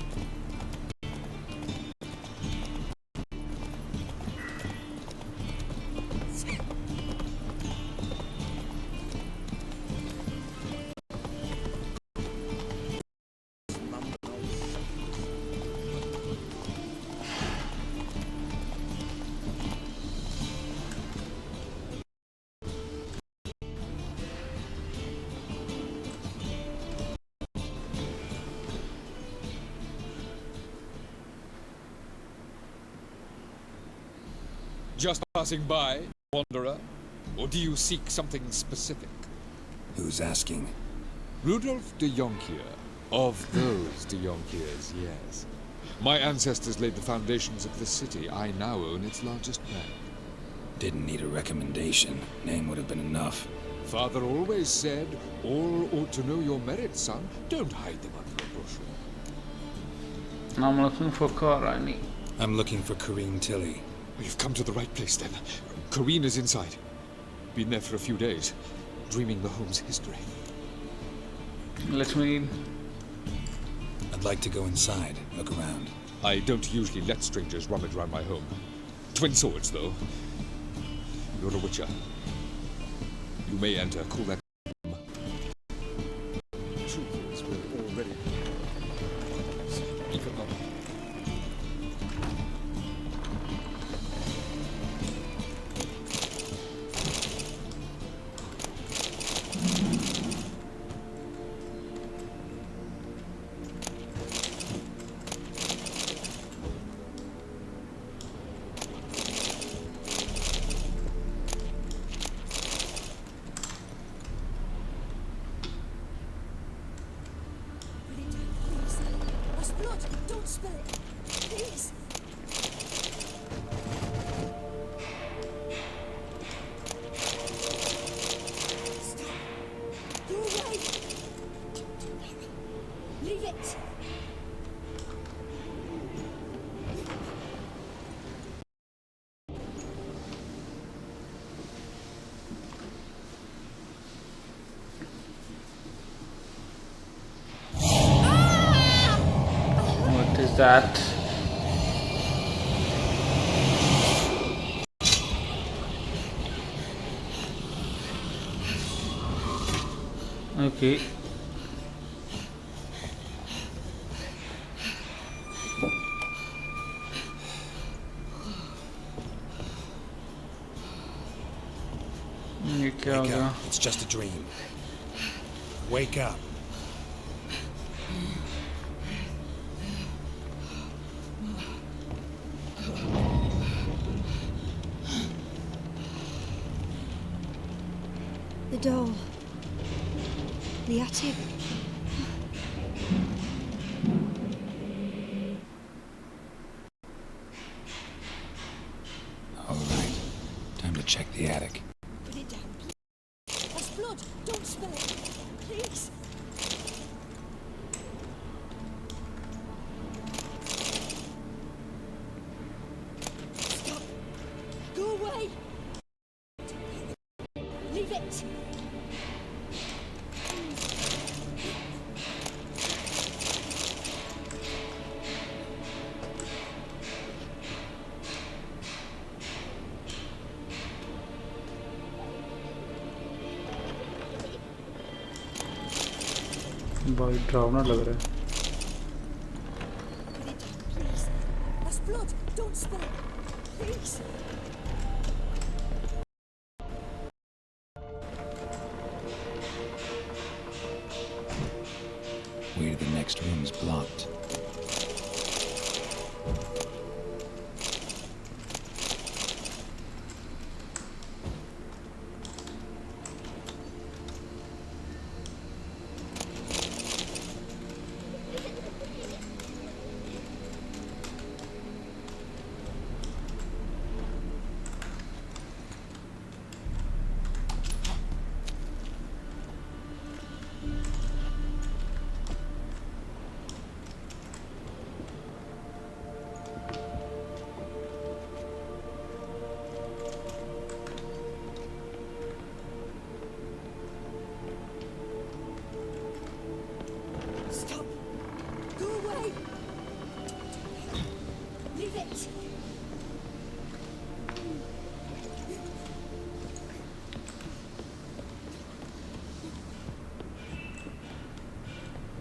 Just passing by, wanderer? Or do you seek something specific? Who's asking? Rudolf de Jonkier. Of those de Jonkiers, yes. My ancestors laid the foundations of this city. I now own its largest bank. Didn't need a recommendation. Name would have been enough. Father always said, all ought to know your merits, son. Don't hide them under a bushel. I'm looking for Karani. I'm looking for Corinne Tilly. You've come to the right place, then. Corinne is inside. Been there for a few days, dreaming the home's history. Let me... I'd like to go inside, look around. I don't usually let strangers rummage around my home. Twin swords, though. You're a witcher. You may enter, call that... Troopers will already... Even not. That okay. Wake up. It's just a dream. Wake up. The doll. The attic. All right. Time to check the attic. Put it down, please. That's blood. Don't spill it. Please. Stop. Go away. Leave it. भाई ड्रावना लग रहा है. Please. That's blood. Don't spill it. Please. Way to the next room's blocked. Stop! Go away! Leave it!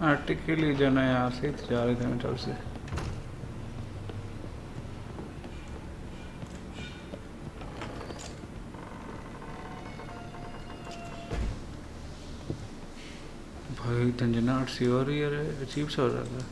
आर्टिकली जो ना यहाँ से जा रहे थे मैं तरफ से भाई तंजनाट सी हो रही है अजीब सा हो रहा है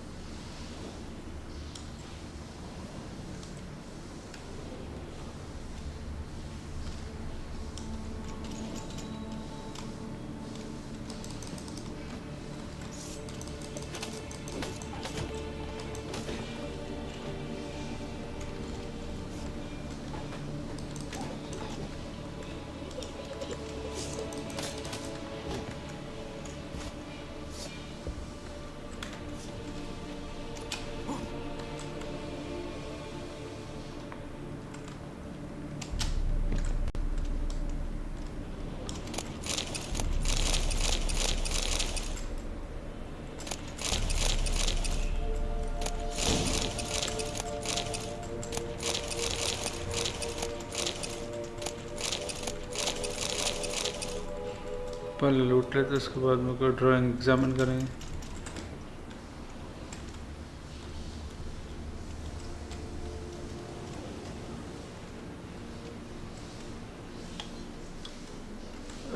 पहले लूट लेते उसके बाद मेरे को ड्राइंग एग्जामिन करेंगे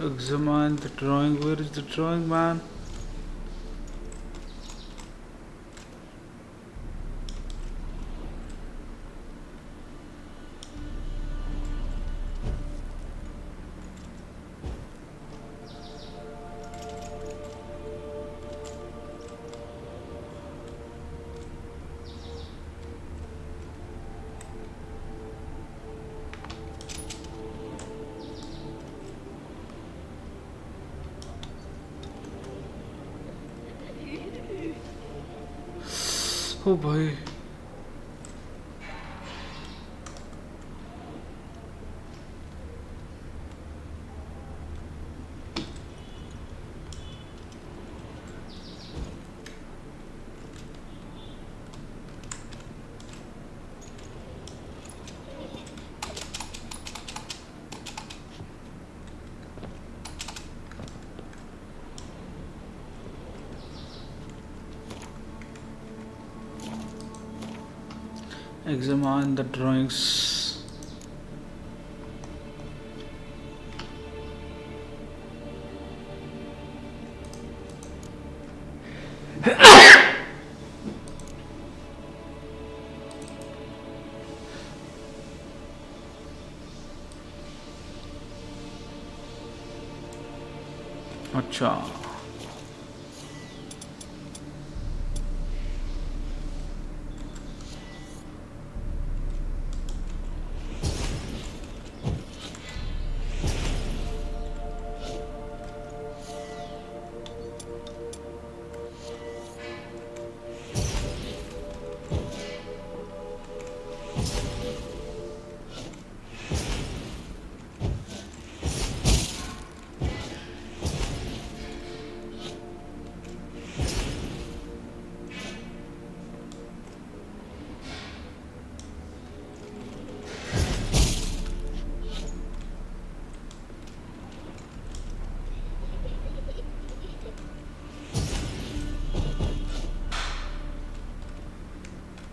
examine the drawing. Where is the drawing, man? Oh boy. Examine the drawings. अच्छा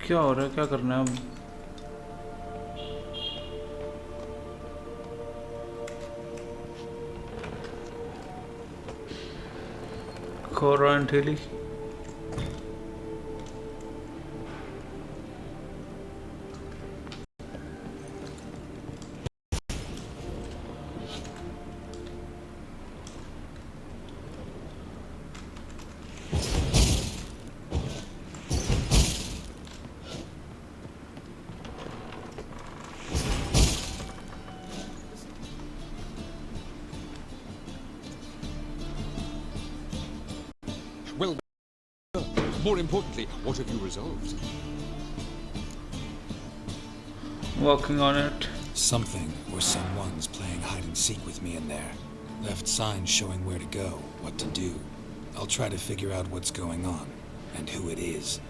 क्या हो रहा है क्या करना है अब खोरा एंठेली Well, more importantly, what have you resolved? Working on it. Something or someone's playing hide and seek with me in there. Left signs showing where to go, what to do. I'll try to figure out what's going on. and who it is.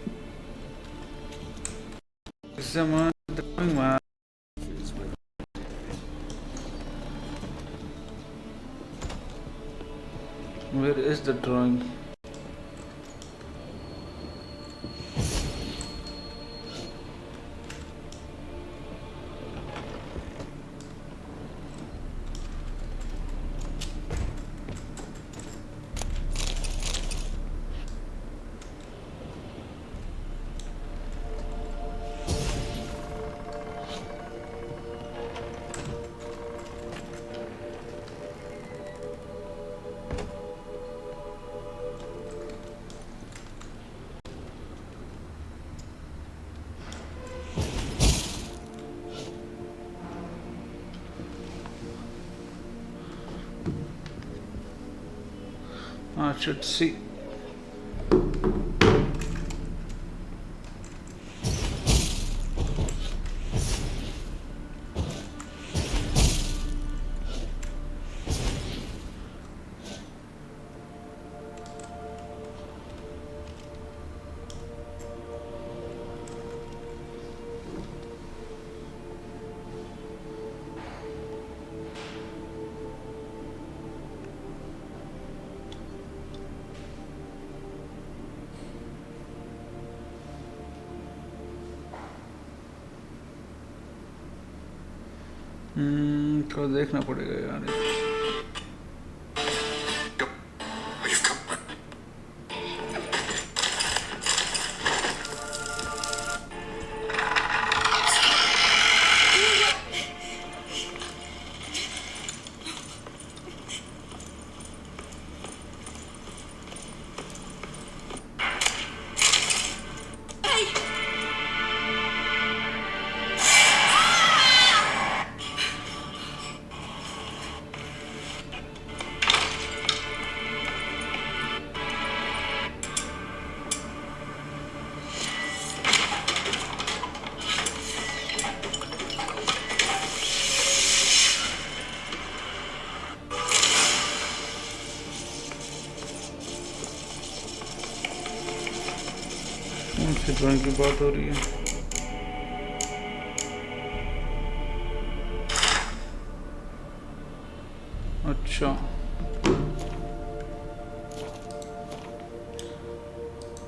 Examine the drawing, man. Where is the drawing? I should see. तो देखना पड़ेगा यार. Drawing की बात हो रही है. अच्छा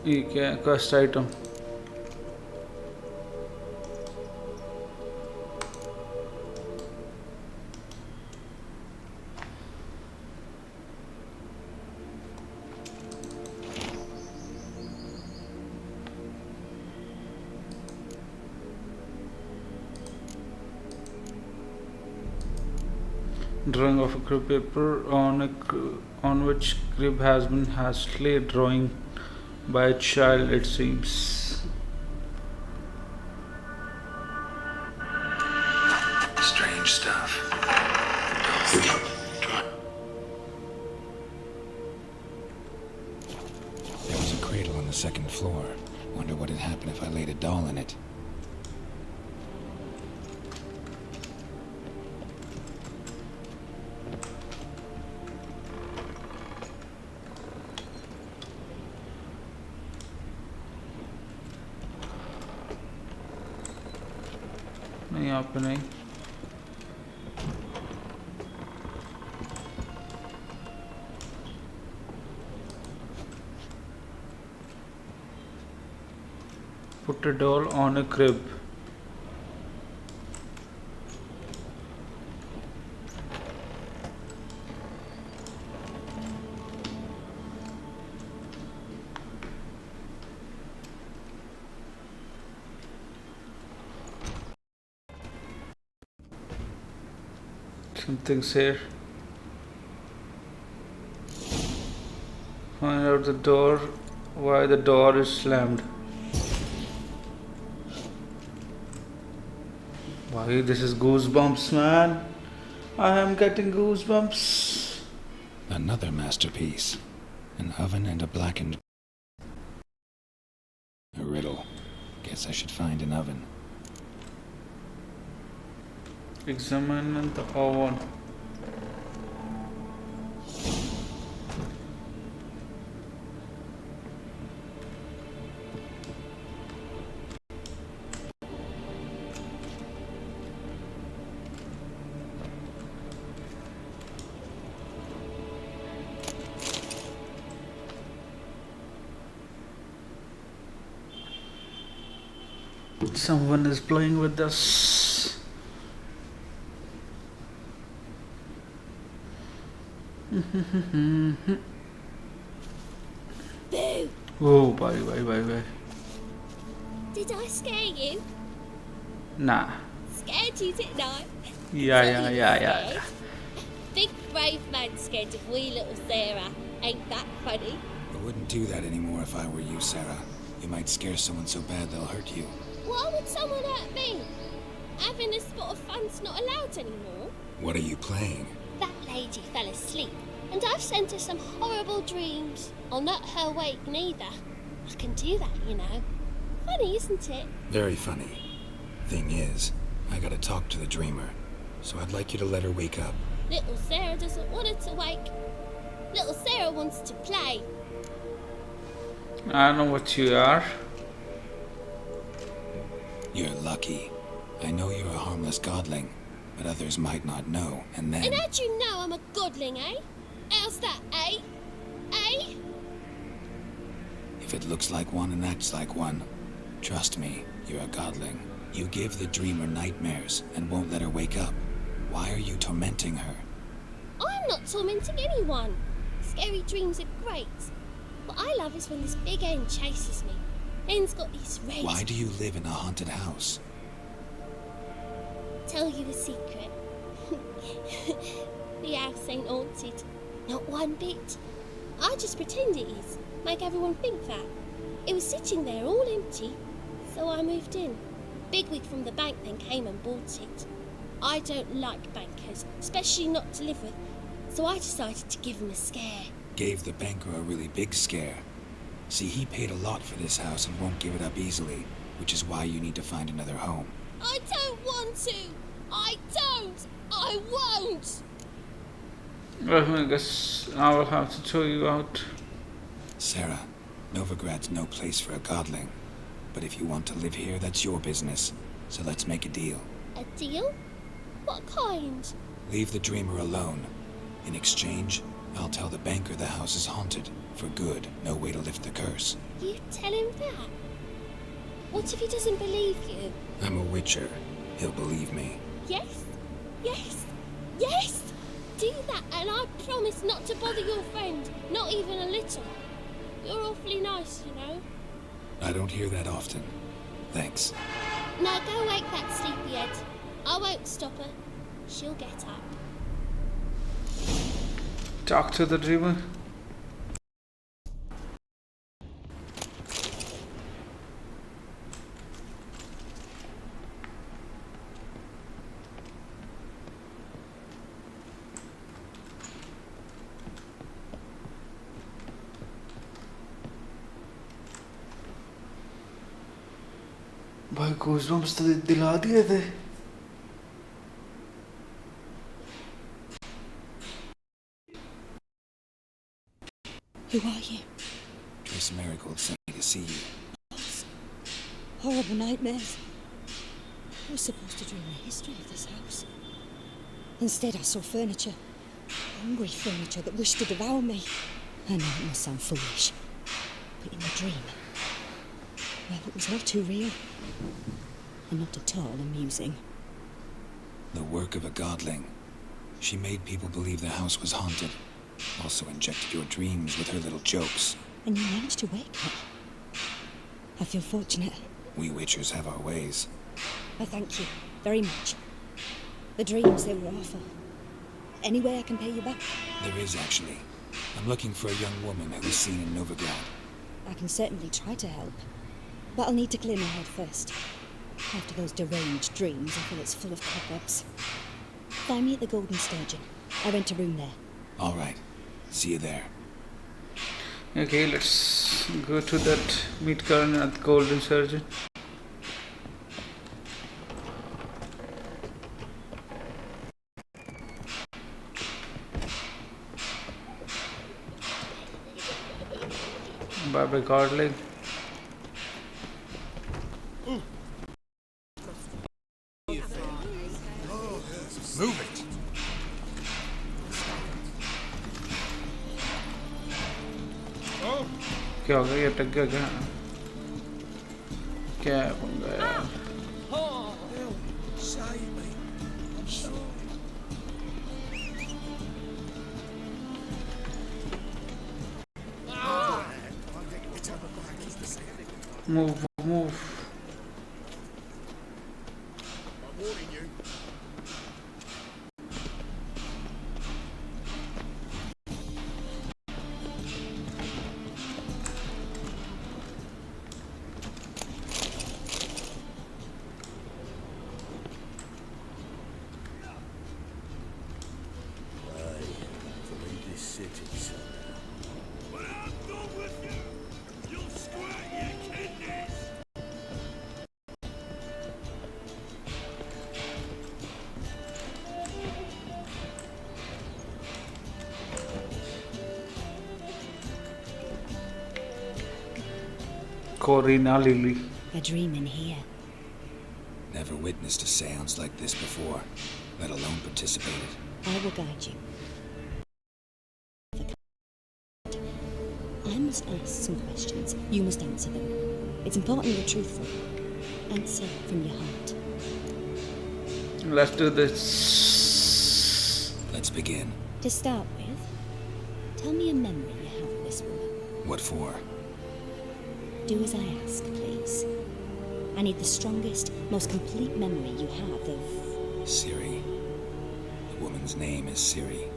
ये क्या है? कस्ट item. Drawing of a crib paper on which crib has been hastily drawing by a child, it seems. Strange stuff. There was a cradle on the second floor. Wonder what had happened if I laid a doll in it. यहाँ पे नहीं. Put a doll on a crib. Something's here. Find out the door. Why the door is slammed. Why this is goosebumps, man. I am getting goosebumps. Another masterpiece. An oven and a blackened... A riddle. Guess I should find an oven. Examine the oven. Someone is playing with this. Boo! Oh, bye. Did I scare you? Nah. Scared you, didn't I? Yeah. Big brave man scared of wee little Sarah. Ain't that funny? I wouldn't do that anymore if I were you, Sarah. You might scare someone so bad they'll hurt you. Why would someone hurt me? Having a spot of fun's not allowed anymore. What are you playing? That lady fell asleep, and I've sent her some horrible dreams. I'll not her wake neither. I can do that, you know. Funny, isn't it? Very funny. Thing is, I gotta talk to the dreamer, so I'd like you to let her wake up. Little Sarah doesn't want her to wake. Little Sarah wants to play. I know what you are. You're lucky. I know you're a harmless godling, but others might not know, and then... And how'd you know I'm a godling, eh? How's that, eh? Eh? If it looks like one and acts like one, trust me, you're a godling. You give the dreamer nightmares and won't let her wake up. Why are you tormenting her? I'm not tormenting anyone. Scary dreams are great. What I love is when this big hen chases me. Hen's got these red... Why do you live in a haunted house? Tell you a secret. The house ain't haunted. Not one bit. I just pretend it is. Make everyone think that. It was sitting there all empty, so I moved in. Bigwig from the bank then came and bought it. I don't like bankers, especially not to live with, so I decided to give him a scare. Gave the banker a really big scare. See, he paid a lot for this house and won't give it up easily, which is why you need to find another home. I don't want to! I don't! I won't! Well, I guess I will have to throw you out. Sarah, Novigrad's no place for a godling. But if you want to live here, that's your business. So let's make a deal. A deal? What kind? Leave the dreamer alone. In exchange, I'll tell the banker the house is haunted. For good, no way to lift the curse. You tell him that? What if he doesn't believe you? I'm a witcher. He'll believe me. Yes? Yes? Yes! Do that and I promise not to bother your friend. Not even a little. You're awfully nice, you know. I don't hear that often. Thanks. Now go wake that sleepyhead. I won't stop her. She'll get up. Talk to the dreamer. भाई goosebumps तो दिला दिए थे. Who are you? Triss Marigold sent me to see you. Horrible nightmares. I was supposed to dream the history of this house. Instead, I saw furniture. Hungry furniture that wished to devour me. I know it must sound foolish, but in a dream, well, it was all too real. And not at all amusing. The work of a godling. She made people believe the house was haunted. Also injected your dreams with her little jokes. And you managed to wake me. I feel fortunate. We witchers have our ways. I thank you very much. The dreams, they were awful. Any way I can pay you back? There is, actually. I'm looking for a young woman who was seen in Novigrad. I can certainly try to help. But I'll need to clear my head first. After those deranged dreams, I feel it's full of cobwebs. Find me at the Golden Sturgeon. I rent a room there. All right. See you there. Okay, let's go to that meet Karan at the Golden Surgeon. Bye bye, Godling. Move it. क्या हो गया? ये टक गया क्या? क्या पंगा यार? Move. I'm warning you. Corina Lily. A dream in here. Never witnessed a seance like this before, let alone participated. I will guide you. I must ask some questions. You must answer them. It's important you're truthful. Answer from your heart. Let's do this. Let's begin. To start with, tell me a memory you have of this woman. What for? Do as I ask, please. I need the strongest, most complete memory you have of... Ciri. The woman's name is Ciri.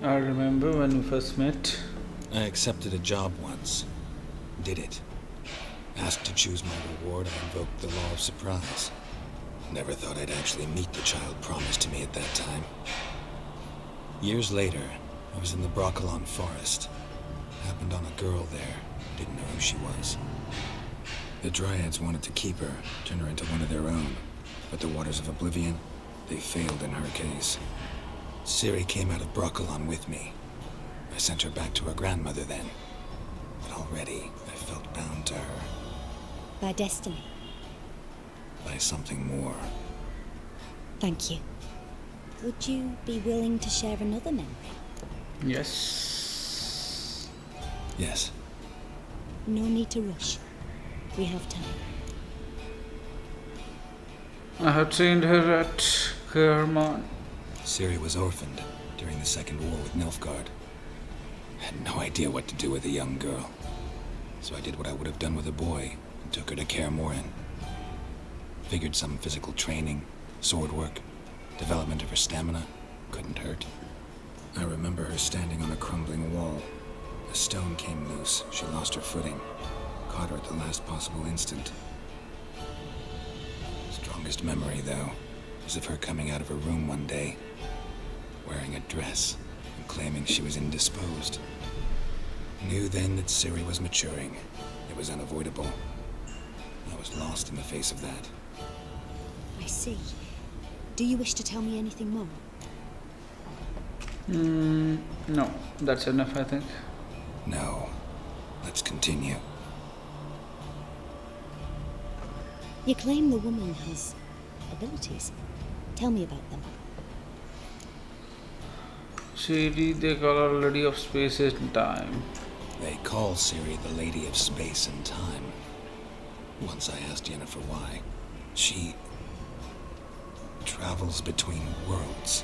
I remember when we first met. I accepted a job once. Did it. Asked to choose my reward, I invoked the law of surprise. Never thought I'd actually meet the child promised to me at that time. Years later, I was in the Broccolon forest. Happened on a girl there. Didn't know who she was. The Dryads wanted to keep her, turn her into one of their own. But the Waters of Oblivion, they failed in her case. Ciri came out of Broccolon with me. I sent her back to her grandmother then. But already, I felt bound to her. By destiny. By something more. Thank you. Would you be willing to share another memory? Yes. Yes. No need to rush. We have time. I have trained her at Kerman. Ciri was orphaned during the Second War with Nilfgaard. Had no idea what to do with a young girl. So I did what I would have done with a boy and took her to Kaer Morhen. Figured some physical training, sword work, development of her stamina couldn't hurt. I remember her standing on a crumbling wall. A stone came loose. She lost her footing. Caught her at the last possible instant. Strongest memory, though, is of her coming out of her room one day, wearing a dress and claiming she was indisposed. Knew then that Ciri was maturing. It was unavoidable. I was lost in the face of that. I see. Do you wish to tell me anything more? No, that's enough, I think. No. Let's continue. You claim the woman has abilities. Tell me about them. Ciri, they call her Lady of Space and Time. They call Ciri the Lady of Space and Time. Once I asked Yennefer why. She travels between worlds.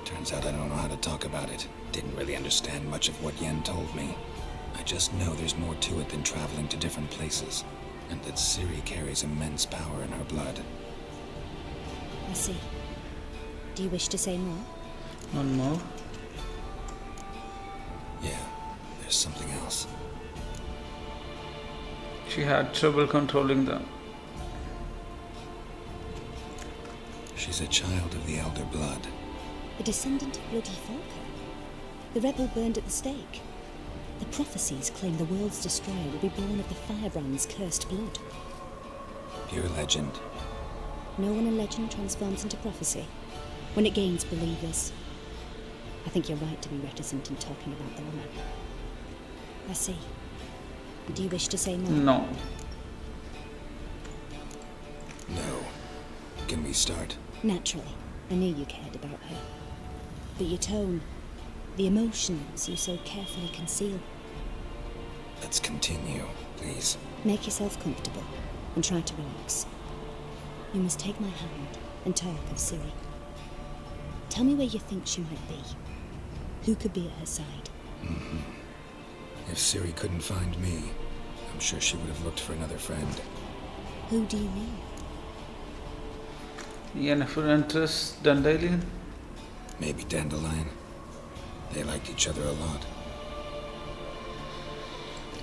Turns out I don't know how to talk about it. Didn't really understand much of what Yen told me. I just know there's more to it than traveling to different places, and that Ciri carries immense power in her blood. I see. Do you wish to say more? One more. Yeah, there's something else. She had trouble controlling them. She's a child of the Elder Blood. A descendant of bloody Falco. The rebel burned at the stake. The prophecies claim the world's destroyer will be born of the Firebrand's cursed blood. Pure legend. No one in legend transforms into prophecy when it gains believers. I think you're right to be reticent in talking about the woman. I see. Do you wish to say more? No. No. Can we start? Naturally. I knew you cared about her. But your tone, the emotions you so carefully conceal. Let's continue, please. Make yourself comfortable and try to relax. You must take my hand and talk of Ciri. Tell me where you think she might be. Who could be at her side? If Ciri couldn't find me, I'm sure she would have looked for another friend. Who do you mean? Yennefer and Triss, Dandelion? Maybe Dandelion. They liked each other a lot.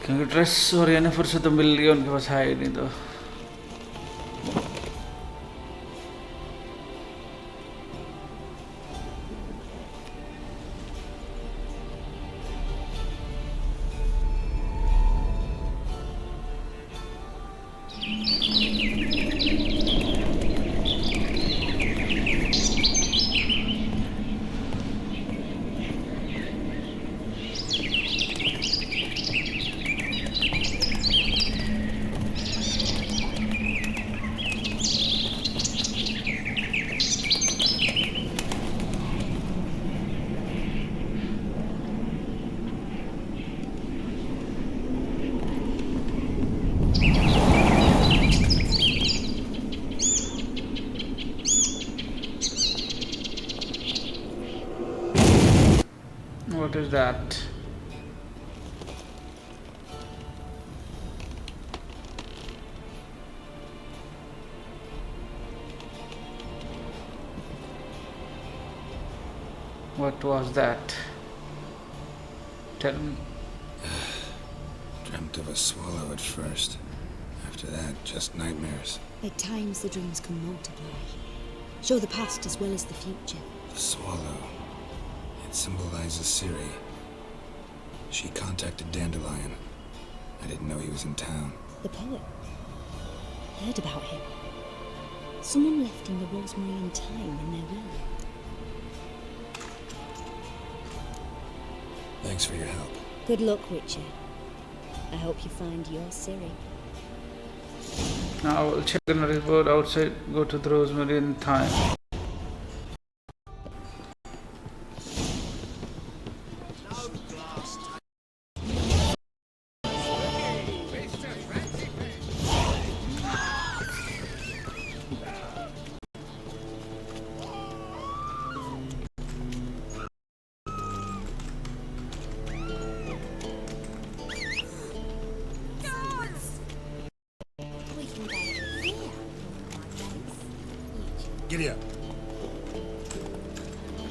क्योंकि trace और Jennifer से तो मिल लिया, उनके पास है ही नहीं तो. What is that? What was that? Tell me. Dreamt of a swallow at first. After that, just nightmares. At times the dreams can multiply. Show the past as well as the future. The swallow. It symbolizes Ciri. She contacted Dandelion. I didn't know he was in town. The poet. Heard about him. Someone left him the Rosemary thyme in their will. Thanks for your help. Good luck, Witcher. I hope you find your Ciri. Now we'll check the report outside, go to the Rosemary thyme. Giddy up.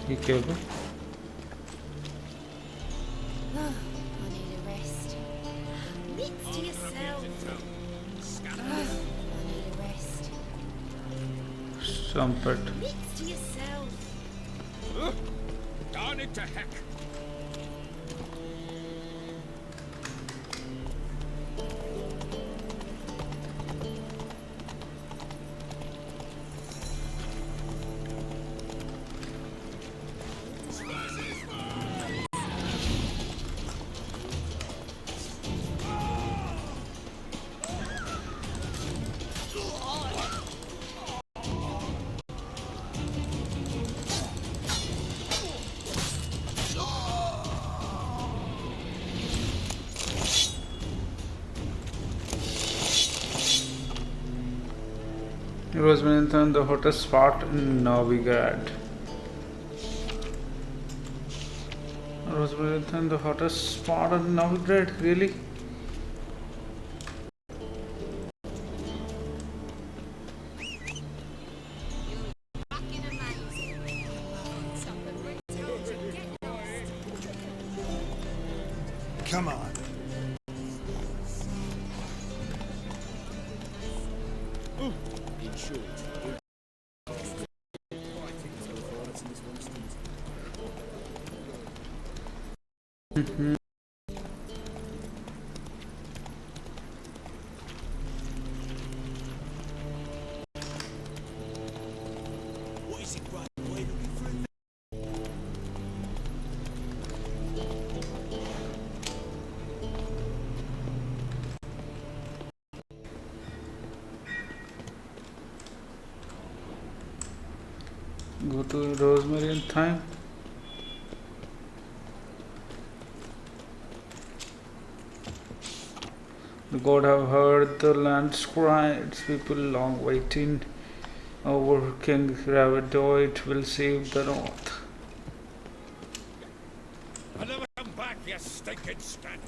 Be careful. I need a rest. Meet to yourself. I need a rest. Trumpet. Meet to yourself. Darn it to heck. Rosemary the hottest spot in Novigrad. Rosemary the hottest spot in Novigrad, really? Come on. Go to Rosemary and Thyme. The god have heard the land's cry, its people long waiting. Over King Ravidoid will save the north. I'll never come back, you stinking stand.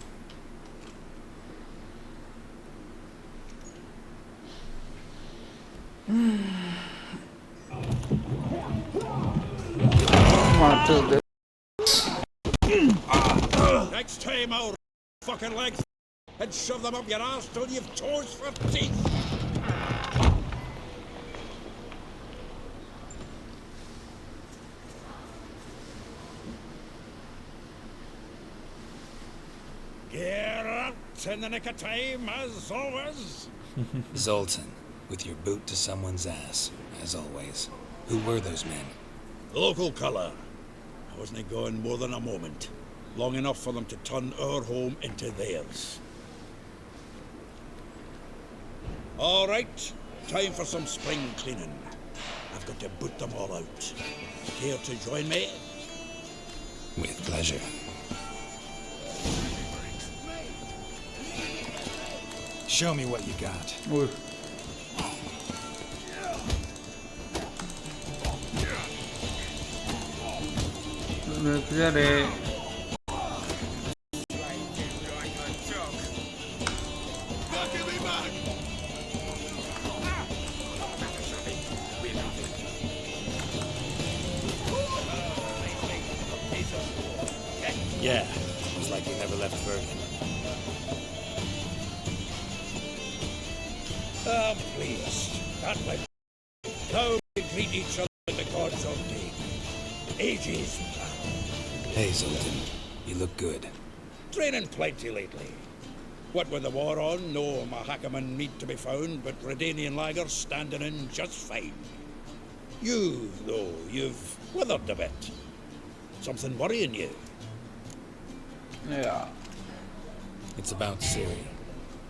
Next time I'll fucking legs and shove them up your ass till you've toes for teeth. Get up in the nick of time, as always. Zoltan, with your boot to someone's ass, as always. Who were those men? Local colour. I wasn't going more than a moment. Long enough for them to turn our home into theirs. All right, time for some spring cleaning. I've got to boot them all out. Care to join me? With pleasure. Show me what you got. Yeah, it was like we never left Bergen. I'm pleased. That way. Now we greet each other in the gods of day. Ages. Hey, Zoltan. You look good. Training plenty lately. What with the war on, no Mahakaman meat to be found, but Redanian lagers standing in just fine. You, though, you've withered a bit. Something worrying you? Yeah. It's about Ciri.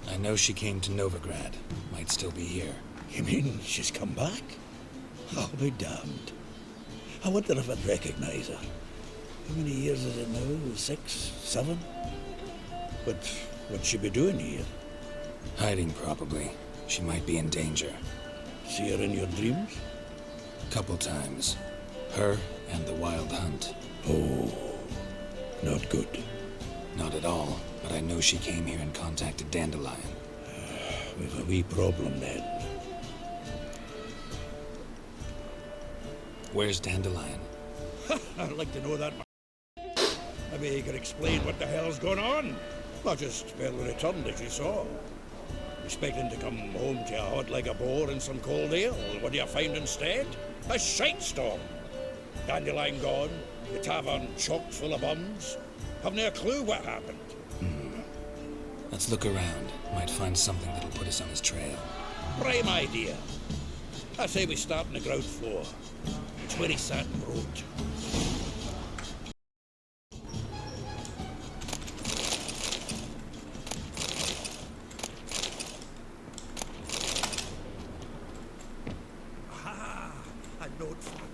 I know she came to Novigrad. Might still be here. You mean she's come back? I'll be damned. I wonder if I'd recognize her. How many years is it now? 6, 7? But what'd she be doing here? Hiding, probably. She might be in danger. See her in your dreams? Couple times. Her and the Wild Hunt. Oh, not good. Not at all, but I know she came here and contacted Dandelion. We've a wee problem then. Where's Dandelion? I'd like to know that. Maybe you could explain what the hell's going on. I just barely returned, as you saw. Expecting to come home to a hot like a boar and some cold ale. What do you find instead? A shitestorm. Dandelion gone, the tavern chock full of bums. Haven't a clue what happened. Let's look around. Might find something that'll put us on his trail. Prime idea. I say we start on the ground floor. It's where he sat and wrote. Aha! A note for him.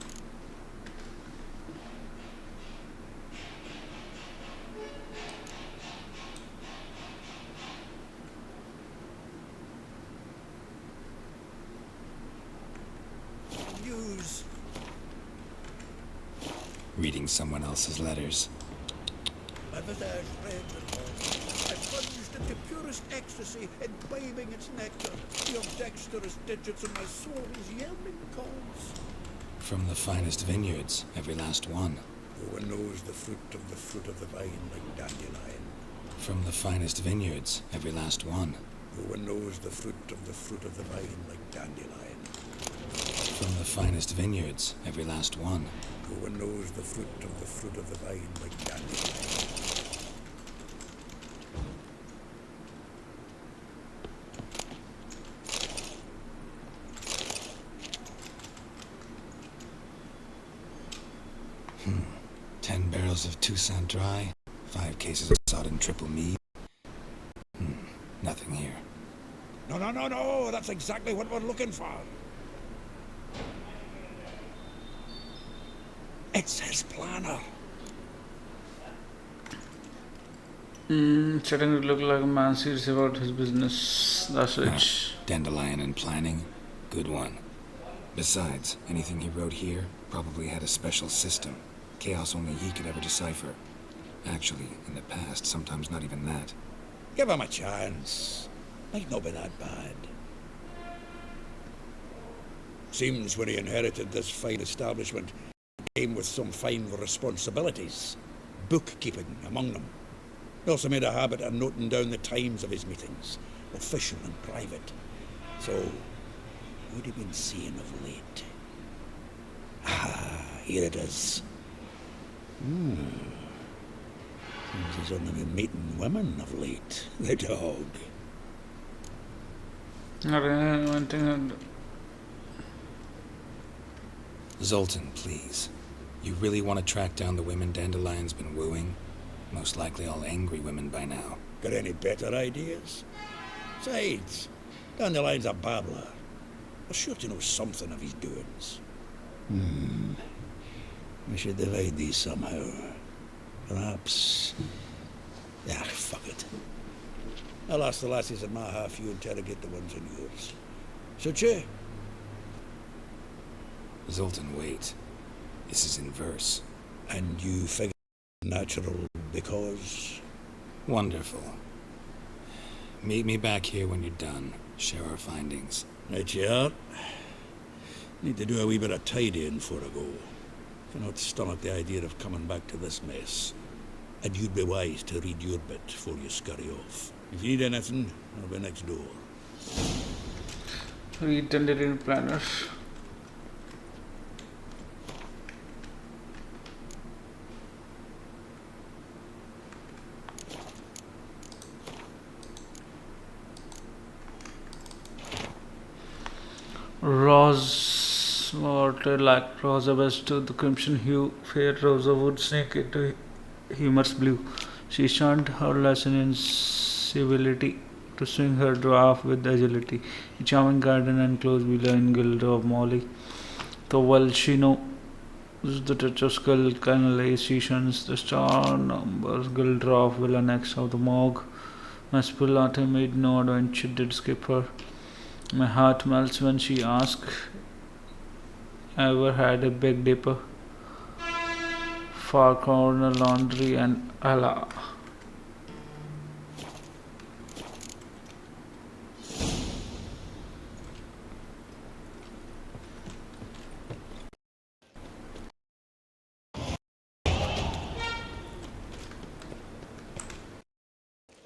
News. Reading someone else's letters. My visage red and hot. I plunged into purest ecstasy, imbibing its nectar. Your dexterous digits and my soul's yearning calls. From the finest vineyards, every last one. No one knows the fruit of the vine like Dandelion. From the finest vineyards, every last one. No one knows the fruit of the vine like Dandelion. From the finest vineyards, every last one. No one knows the fruit of the vine like Dandelion. — 10 barrels of Toussaint Dry, 5 cases of sodden triple mead. Nothing here. No, that's exactly what we're looking for. It's his planner. Starting to look like a man serious about his business. That's it. Dandelion and planning, good one. Besides, anything he wrote here probably had a special system. Chaos only he could ever decipher. Actually, in the past, sometimes not even that. Give him a chance. Might not be that bad. Seems when he inherited this fine establishment, he came with some fine responsibilities. Bookkeeping among them. He also made a habit of noting down the times of his meetings, official and private. So, what have you been seeing of late? Ah, here it is. Seems he's only been meeting women of late, the dog. Zoltan, please. You really want to track down the women Dandelion's been wooing? Most likely all angry women by now. Got any better ideas? Besides, Dandelion's a babbler. We're sure to know something of his doings. We should divide these somehow. Perhaps... fuck it. I'll ask the lassies in my half, you interrogate the ones in yours. Suit you? Zoltan, wait. This is in verse. And you figure natural because... Wonderful. Meet me back here when you're done. Share our findings. Right you are. Need to do a wee bit of tidying before I go. Cannot stomach the idea of coming back to this mess. And you'd be wise to read your bit before you scurry off. If you need anything, I'll be next door. Read Dandelion Planner. Rose water like rosa best to the crimson hue, fair rosa would snake into humorous blue. She shunned her lesson in civility to swing her dwarf with agility. A charming garden enclosed below in gilt of molly. So well she knows the touch of skull canal she shuns the star numbers gilt of will annex of the morgue. My spillate made no adventure did skip her. My heart melts when she asks, ever had a big dipper? Far corner laundry and Allah.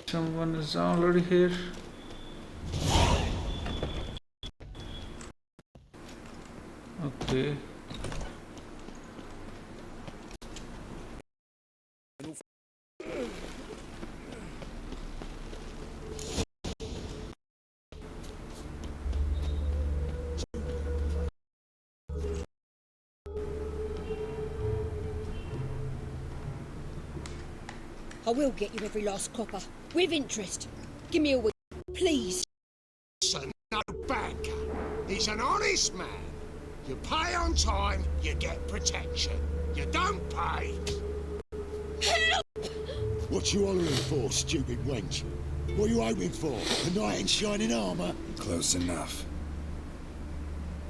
Someone is already here. Okay. I will get you every last copper, with interest. Give me a week, please. Son, no banker. He's an honest man. You pay on time, you get protection. You don't pay. Help! What you hollering for, stupid wench? What you hoping for? A knight in shining armour? Close enough.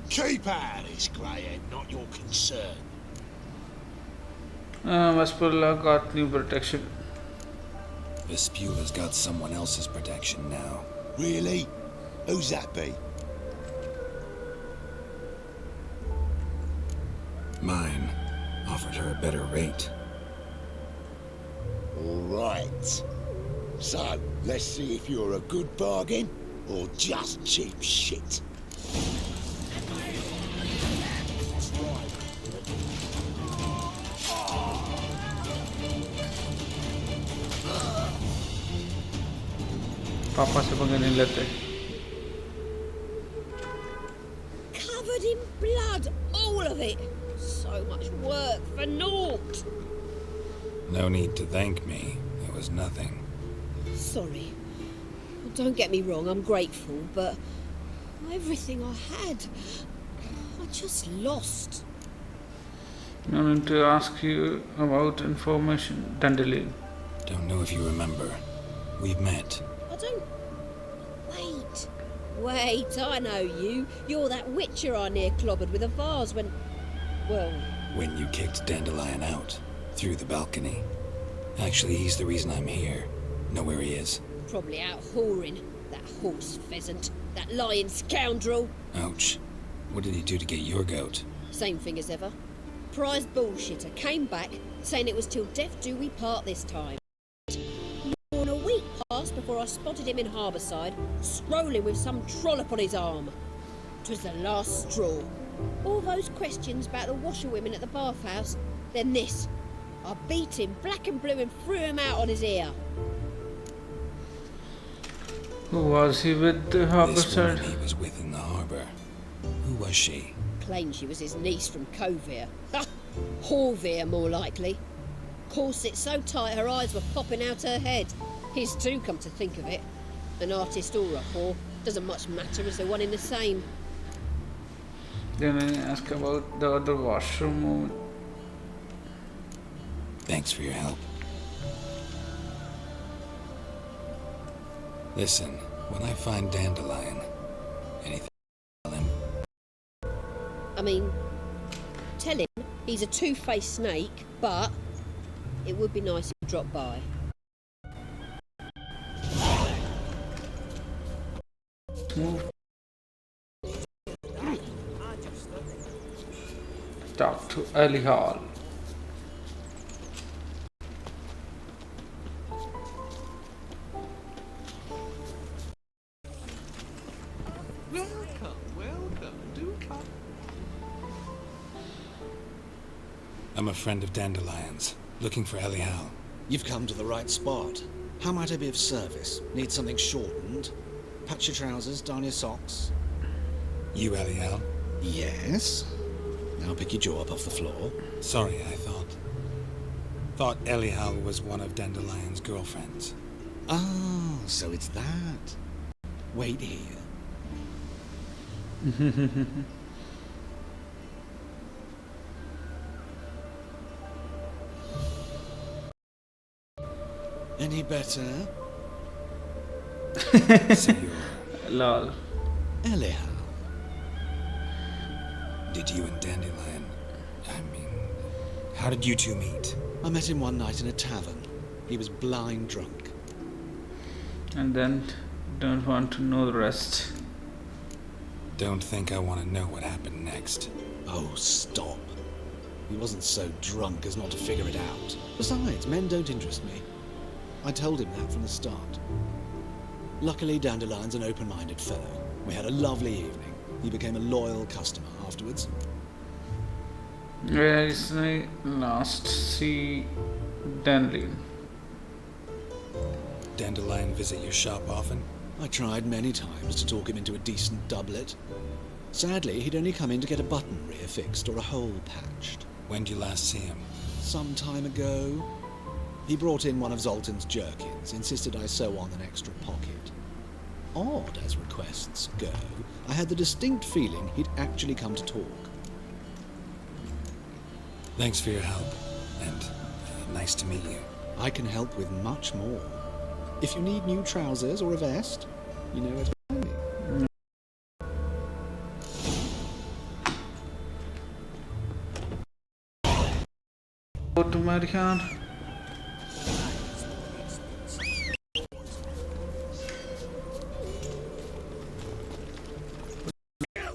Keep out of this, greyhead, not your concern. Vespula got new protection. Vespula's got someone else's protection now. Really? Who's that be? Mine. Offered her a better rate. All right. So, let's see if you're a good bargain or just cheap shit. पापा से पंगे नहीं लेते. Covered in blood, all of it. So much work for naught. No need to thank me. It was nothing. Sorry. Don't get me wrong, I'm grateful, but everything I had, I just lost. I need to ask you about information, Dandelion. Don't know if you remember. We've met. I don't... Wait, I know you. You're that witcher I near clobbered with a vase when... Well... When you kicked Dandelion out. Through the balcony. Actually, he's the reason I'm here. Know where he is? Probably out whoring. That horse pheasant. That lying scoundrel. Ouch. What did he do to get your goat? Same thing as ever. Prize bullshitter came back saying it was till death do we part this time. More than a week passed before I spotted him in Harbourside, strolling with some trollop on his arm. 'Twas the last straw. All those questions about the washerwomen at the bathhouse, then this. I beat him black and blue and threw him out on his ear. Who was he with the Harbourside? This woman he was with in the harbour. Who was she? Claimed she was his niece from Covere. Ha! Horvere, more likely. Corset so tight her eyes were popping out her head. His too, come to think of it. An artist or a whore. Doesn't much matter as they're one in the same. Then I ask about the other washroom moment. Thanks for your help. Listen, when I find Dandelion, anything tell him? I mean, tell him he's a two-faced snake, but it would be nice if he dropped by. Move. Talk to Ellie Hall. Welcome, do come. I'm a friend of Dandelion's, looking for Ellie Hall. You've come to the right spot. How might I be of service? Need something shortened? Patch your trousers, darn your socks. You Ellie Hall? Yes. Now pick your jaw up off the floor. Sorry, I thought Ellie Hall was one of Dandelion's girlfriends. Oh, so it's that. Wait here. Any better? Lol. Ellie Hall. Did you and Dandelion... how did you two meet? I met him one night in a tavern. He was blind drunk. And then don't want to know the rest. Don't think I want to know what happened next. Oh, stop. He wasn't so drunk as not to figure it out. Besides, men don't interest me. I told him that from the start. Luckily, Dandelion's an open-minded fellow. We had a lovely evening. He became a loyal customer afterwards. Where is I last see Dandelion? Dandelion visit your shop often? I tried many times to talk him into a decent doublet. Sadly, he'd only come in to get a button rear-fixed or a hole patched. When did you last see him? Some time ago. He brought in one of Zoltan's jerkins, insisted I sew on an extra pocket. Odd as requests go, I had the distinct feeling he'd actually come to talk. Thanks for your help, and nice to meet you. I can help with much more. If you need new trousers or a vest, you know where to find me. Go to Marianne.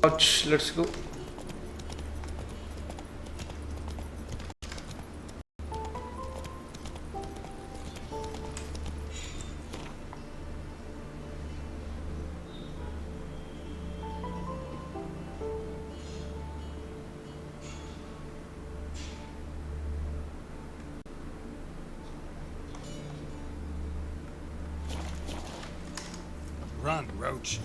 Ouch, let's go. Run, Roach.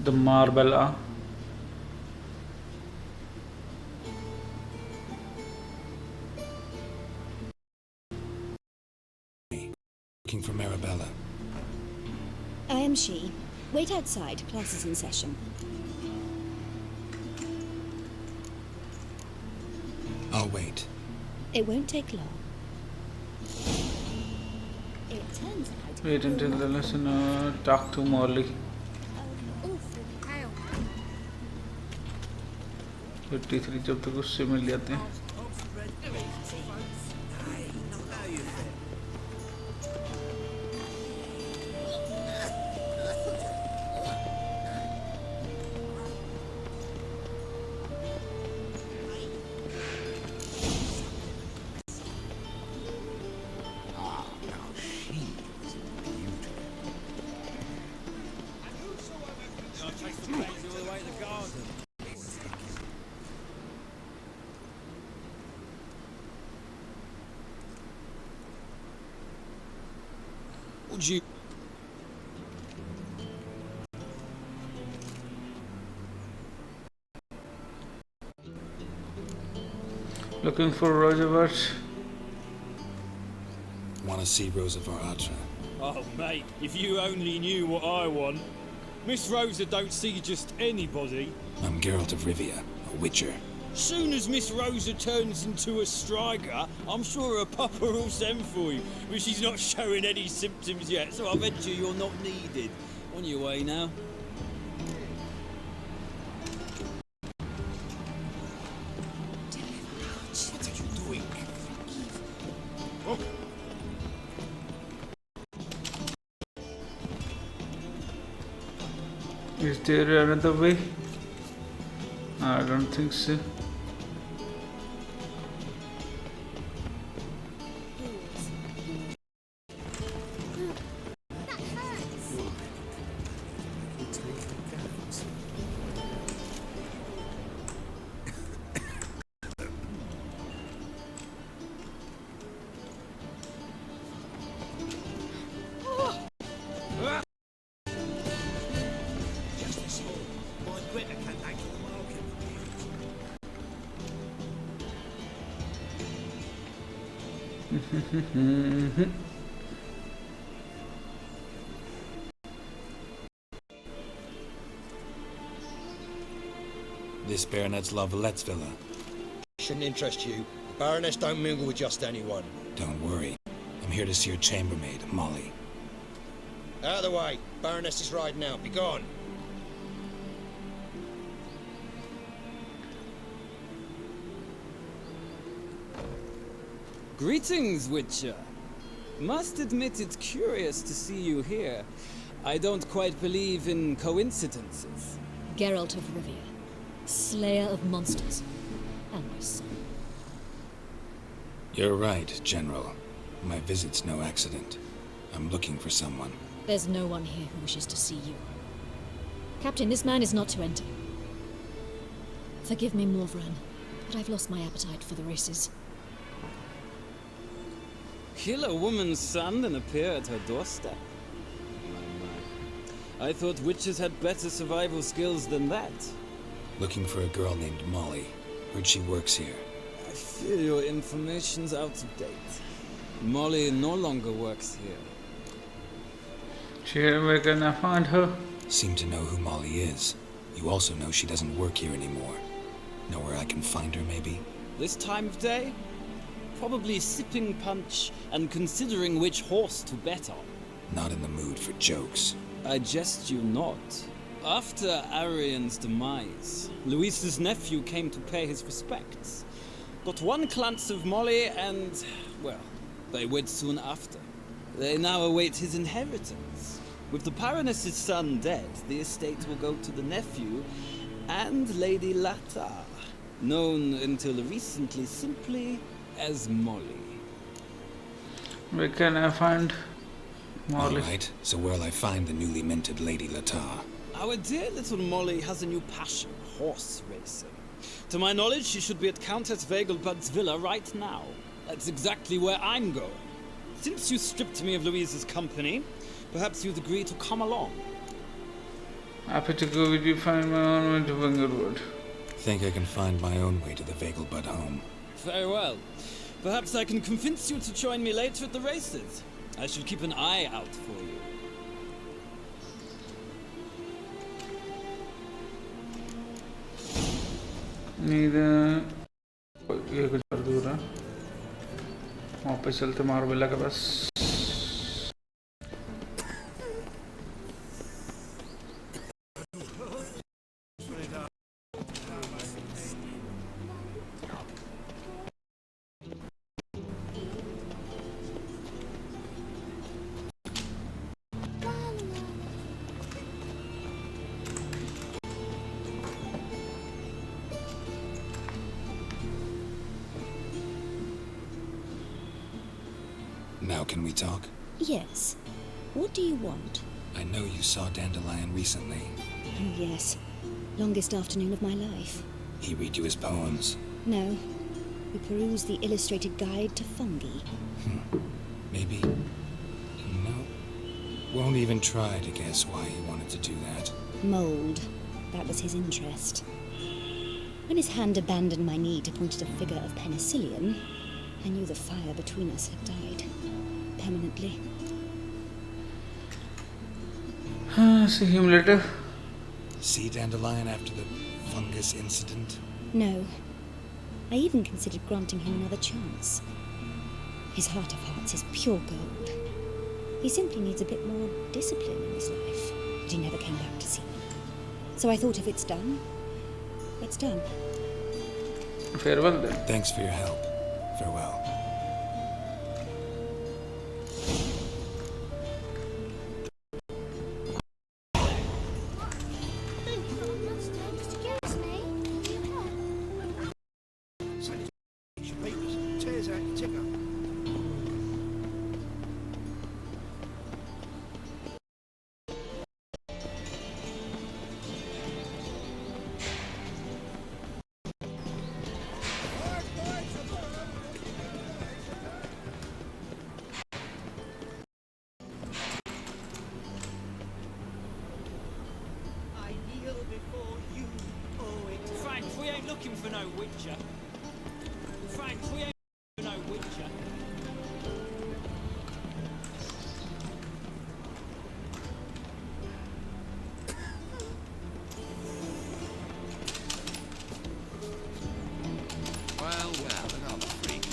The Marbella. Looking for Marabella. I am she. Wait outside. Class is in session. I'll wait. It won't take long. It turns out... Wait until the listener talk to Molly. 53 जब तक उससे मिल जाते हैं. Would you... Looking for Roosevelt. Want to see Rosa Varatra? Oh, mate, if you only knew what I want. Miss Rosa don't see just anybody. I'm Geralt of Rivia, a witcher. Soon as Miss Rosa turns into a striker, I'm sure her papa will send for you. But she's not showing any symptoms yet, so I venture you're not needed. On your way now. What are you doing? Oh. Is there another way? I don't think so. This Baronet's La Vallette's villa. Shouldn't interest you. Baroness don't mingle with just anyone. Don't worry. I'm here to see your chambermaid, Molly. Out of the way. Baroness is riding out. Be gone. Greetings, Witcher. Must admit it's curious to see you here. I don't quite believe in coincidences. Geralt of Rivia, slayer of monsters, and my son. You're right, General. My visit's no accident. I'm looking for someone. There's no one here who wishes to see you. Captain, this man is not to enter. Forgive me, Morvran, but I've lost my appetite for the races. Kill a woman's son and appear at her doorstep? My. I thought witches had better survival skills than that. Looking for a girl named Molly. Heard she works here. I fear your information's out of date. Molly no longer works here. We're gonna find her. Seem to know who Molly is. You also know she doesn't work here anymore. Know where I can find her, maybe? This time of day? Probably sipping punch and considering which horse to bet on. Not in the mood for jokes. I jest you not. After Arian's demise, Luis's nephew came to pay his respects. Got one glance of Molly and, well, they wed soon after. They now await his inheritance. With the Baroness's son dead, the estate will go to the nephew and Lady Lata, known until recently simply as Molly. Where can I find Molly? Alright, so where'll I find the newly minted Lady Lata? Our dear little Molly has a new passion, horse racing. To my knowledge, she should be at Countess Vegelbud's villa right now. That's exactly where I'm going. Since you stripped me of Louise's company, perhaps you'd agree to come along. Happy to go with you, find my own way to Wingerwood. Think I can find my own way to the Vagelbud home. Very well. Perhaps I can convince you to join me later at the races. I shall keep an eye out for you. ये कुछ और दूर है वहाँ पे चलते Marbella के पास Now can we talk? Yes. What do you want? I know you saw Dandelion recently. Oh, yes. Longest afternoon of my life. He read you his poems? No. We perused the illustrated guide to fungi. Maybe. No. Won't even try to guess why he wanted to do that. Mold. That was his interest. When his hand abandoned my need to point at a figure of penicillium, I knew the fire between us had died. Permanently. See him later. See Dandelion after the fungus incident? No. I even considered granting him another chance. His heart of hearts is pure gold. He simply needs a bit more discipline in his life. But he never came back to see me. So I thought if it's done, it's done. Farewell then. Thanks for your help. Farewell. Looking for no witcher. Frank, we ain't for no witcher. Well, another freak.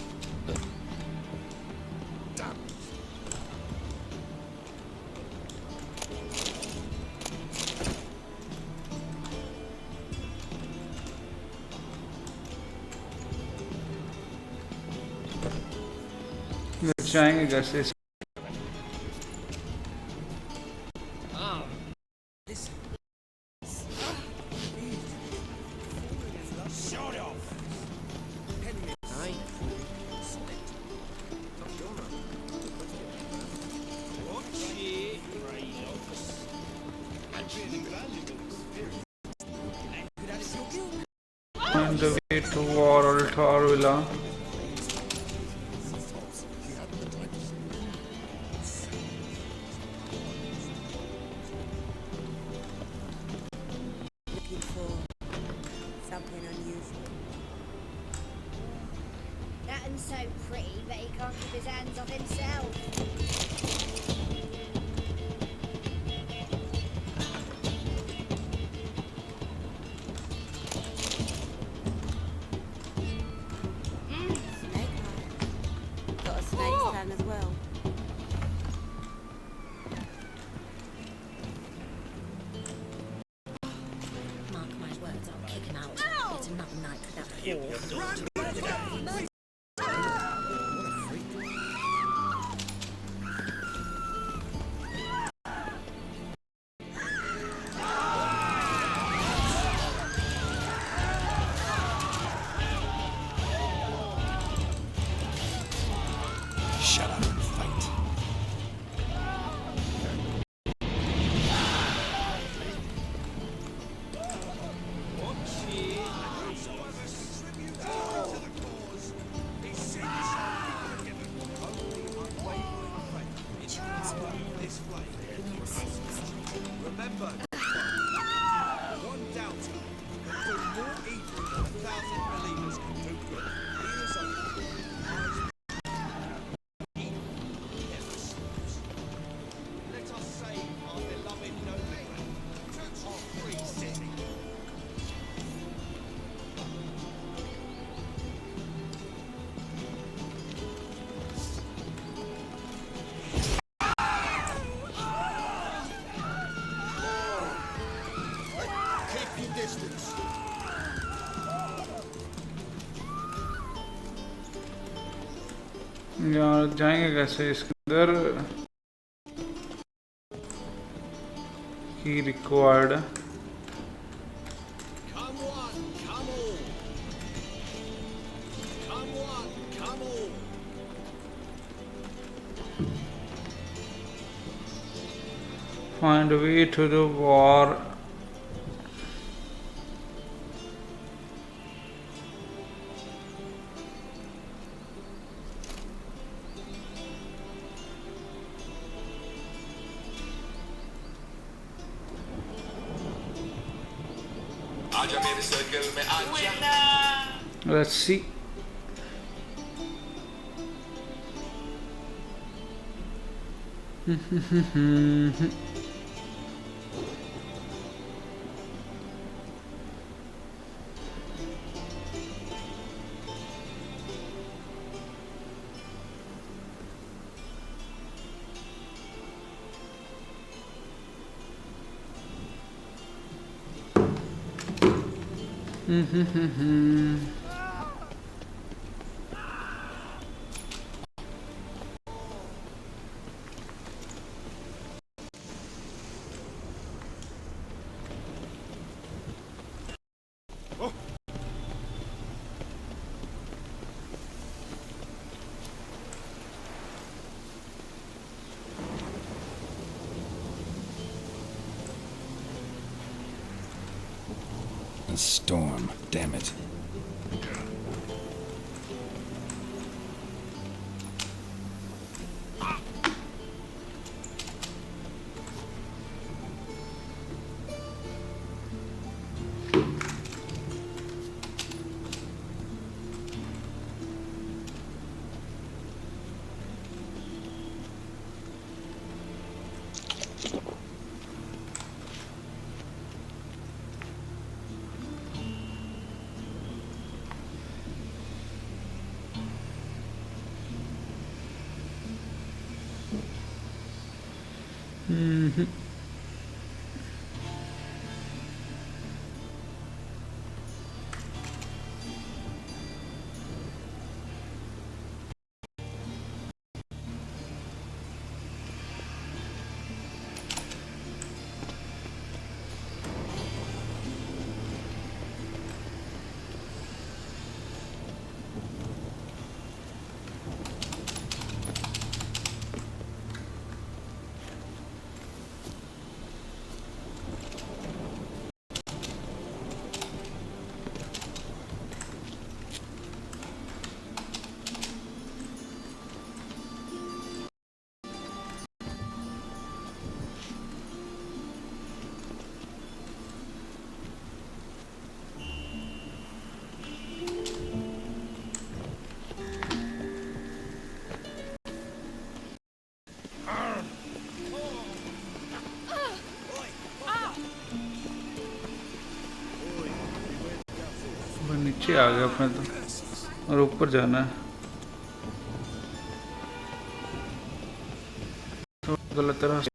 Damn. जाएंगे घर से On the way to War Altar Villa. So pretty that he can't keep his hands off himself. Snake eye. Got a snake stand as well. Mark my words, I'll kick him out. It's another night for that whore. Shut up and यार जाएंगे कैसे इसके अंदर? की required find a way to the war. Let's see. A storm, damn it. नीचे आ गया अपने तो, और ऊपर जाना है तो गलत तरह से।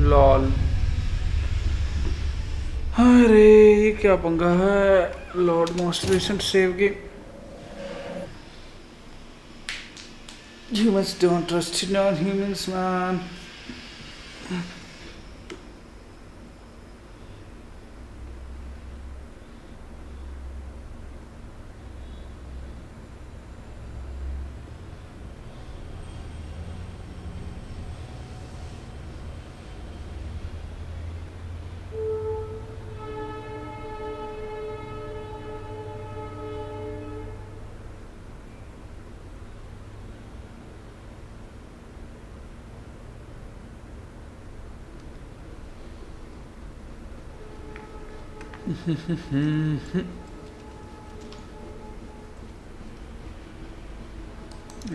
लॉल, अरे ये क्या पंगा है? Lord most recent save game. Humans don't trust non-humans, man.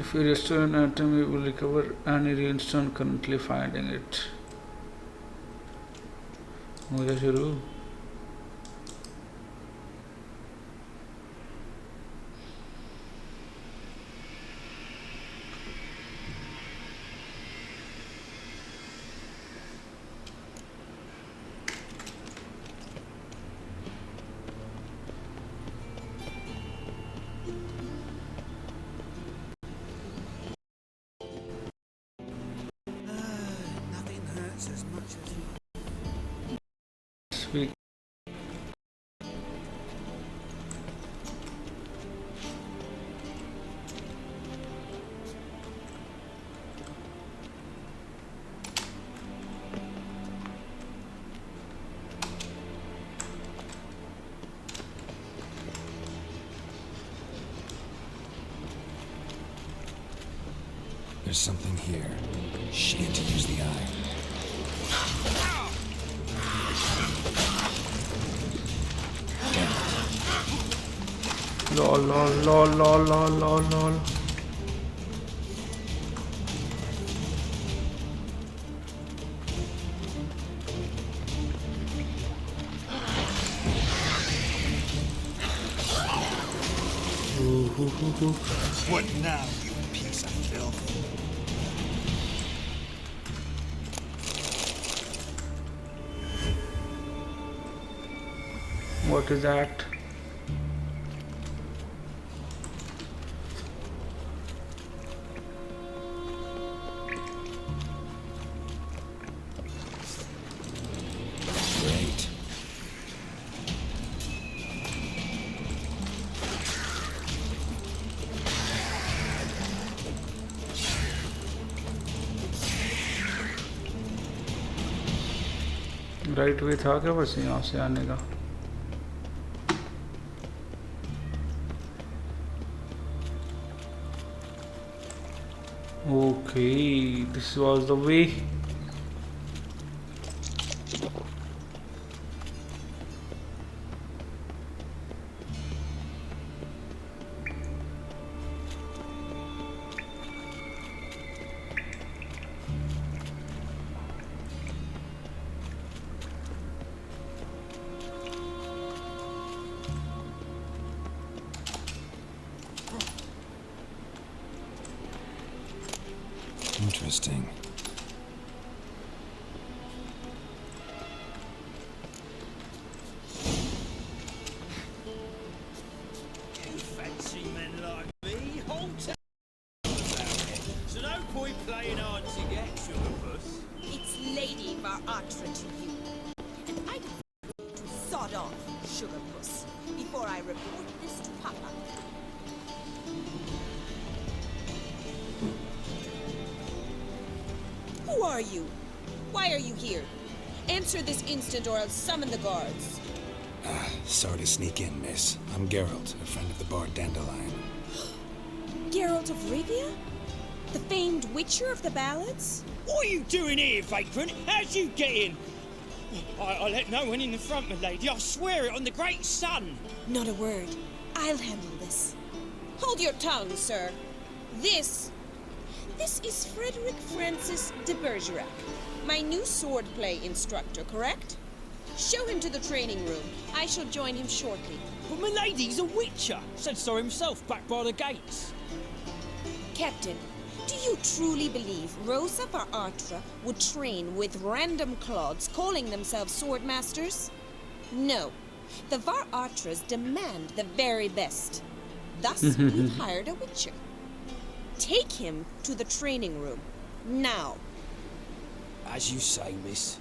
If you restore an item, you will recover any reinstone currently finding it. हो जा शुरू. Nothing hurts as much as Sweet. There's something here. Shan't use the eye. Lol, lol, lol, lol, lol, lol, lol. What now, you piece of filth? What is that? Great. Right way था क्या बस यहाँ से आने का? Okay, this was the way. Interesting. You fancy men like me? Hold tight about it. So no point playing hard to get, Sugarpuss. It's Lady Varatra to you. And I don't to sod off, Sugarpuss, before I report this to Papa. Who are you? Why are you here? Answer this instant or I'll summon the guards. Sorry to sneak in, miss. I'm Geralt, a friend of the bard Dandelion. Geralt of Rivia? The famed witcher of the ballads? What are you doing here, vagrant? How'd you get in? I let no one in the front, my lady. I swear it on the great sun. Not a word. I'll handle this. Hold your tongue, sir. This is Frederick Francis de Bergerac, my new swordplay instructor, correct? Show him to the training room. I shall join him shortly. But my lady's a witcher. Said so himself back by the gates. Captain, do you truly believe Rosa Varatra would train with random clods calling themselves swordmasters? No. The Varatras demand the very best. Thus, we've hired a witcher. Take him to the training room. Now. As you say, miss.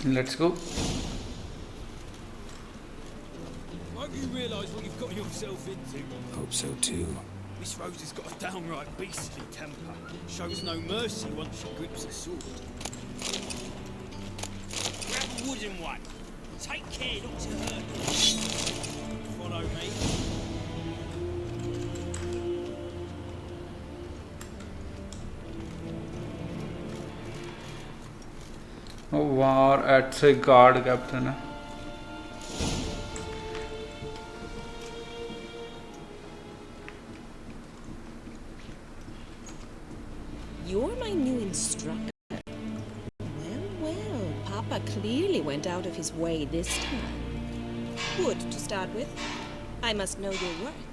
Let's go. Hope you realise what you've got yourself into. Hope so too. Miss Rose has got a downright beastly temper. Shows no mercy once she grips a sword. Grab a wooden one. Take care not to hurt her. Follow me. War eight से guard captain है. You're my new instructor. Well, well, Papa clearly went out of his way this time. Good to start with. I must know your worth.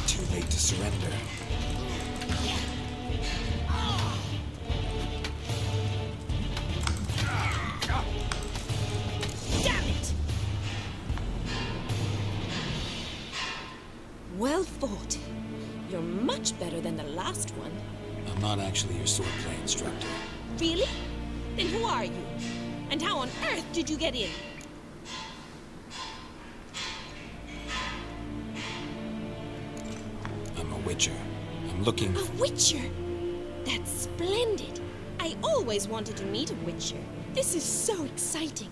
Too late to surrender. Damn it! Well fought. You're much better than the last one. I'm not actually your swordplay instructor. Really? Then who are you? And how on earth did you get in? I'm a witcher. I'm looking A witcher? That's splendid. I always wanted to meet a witcher. This is so exciting.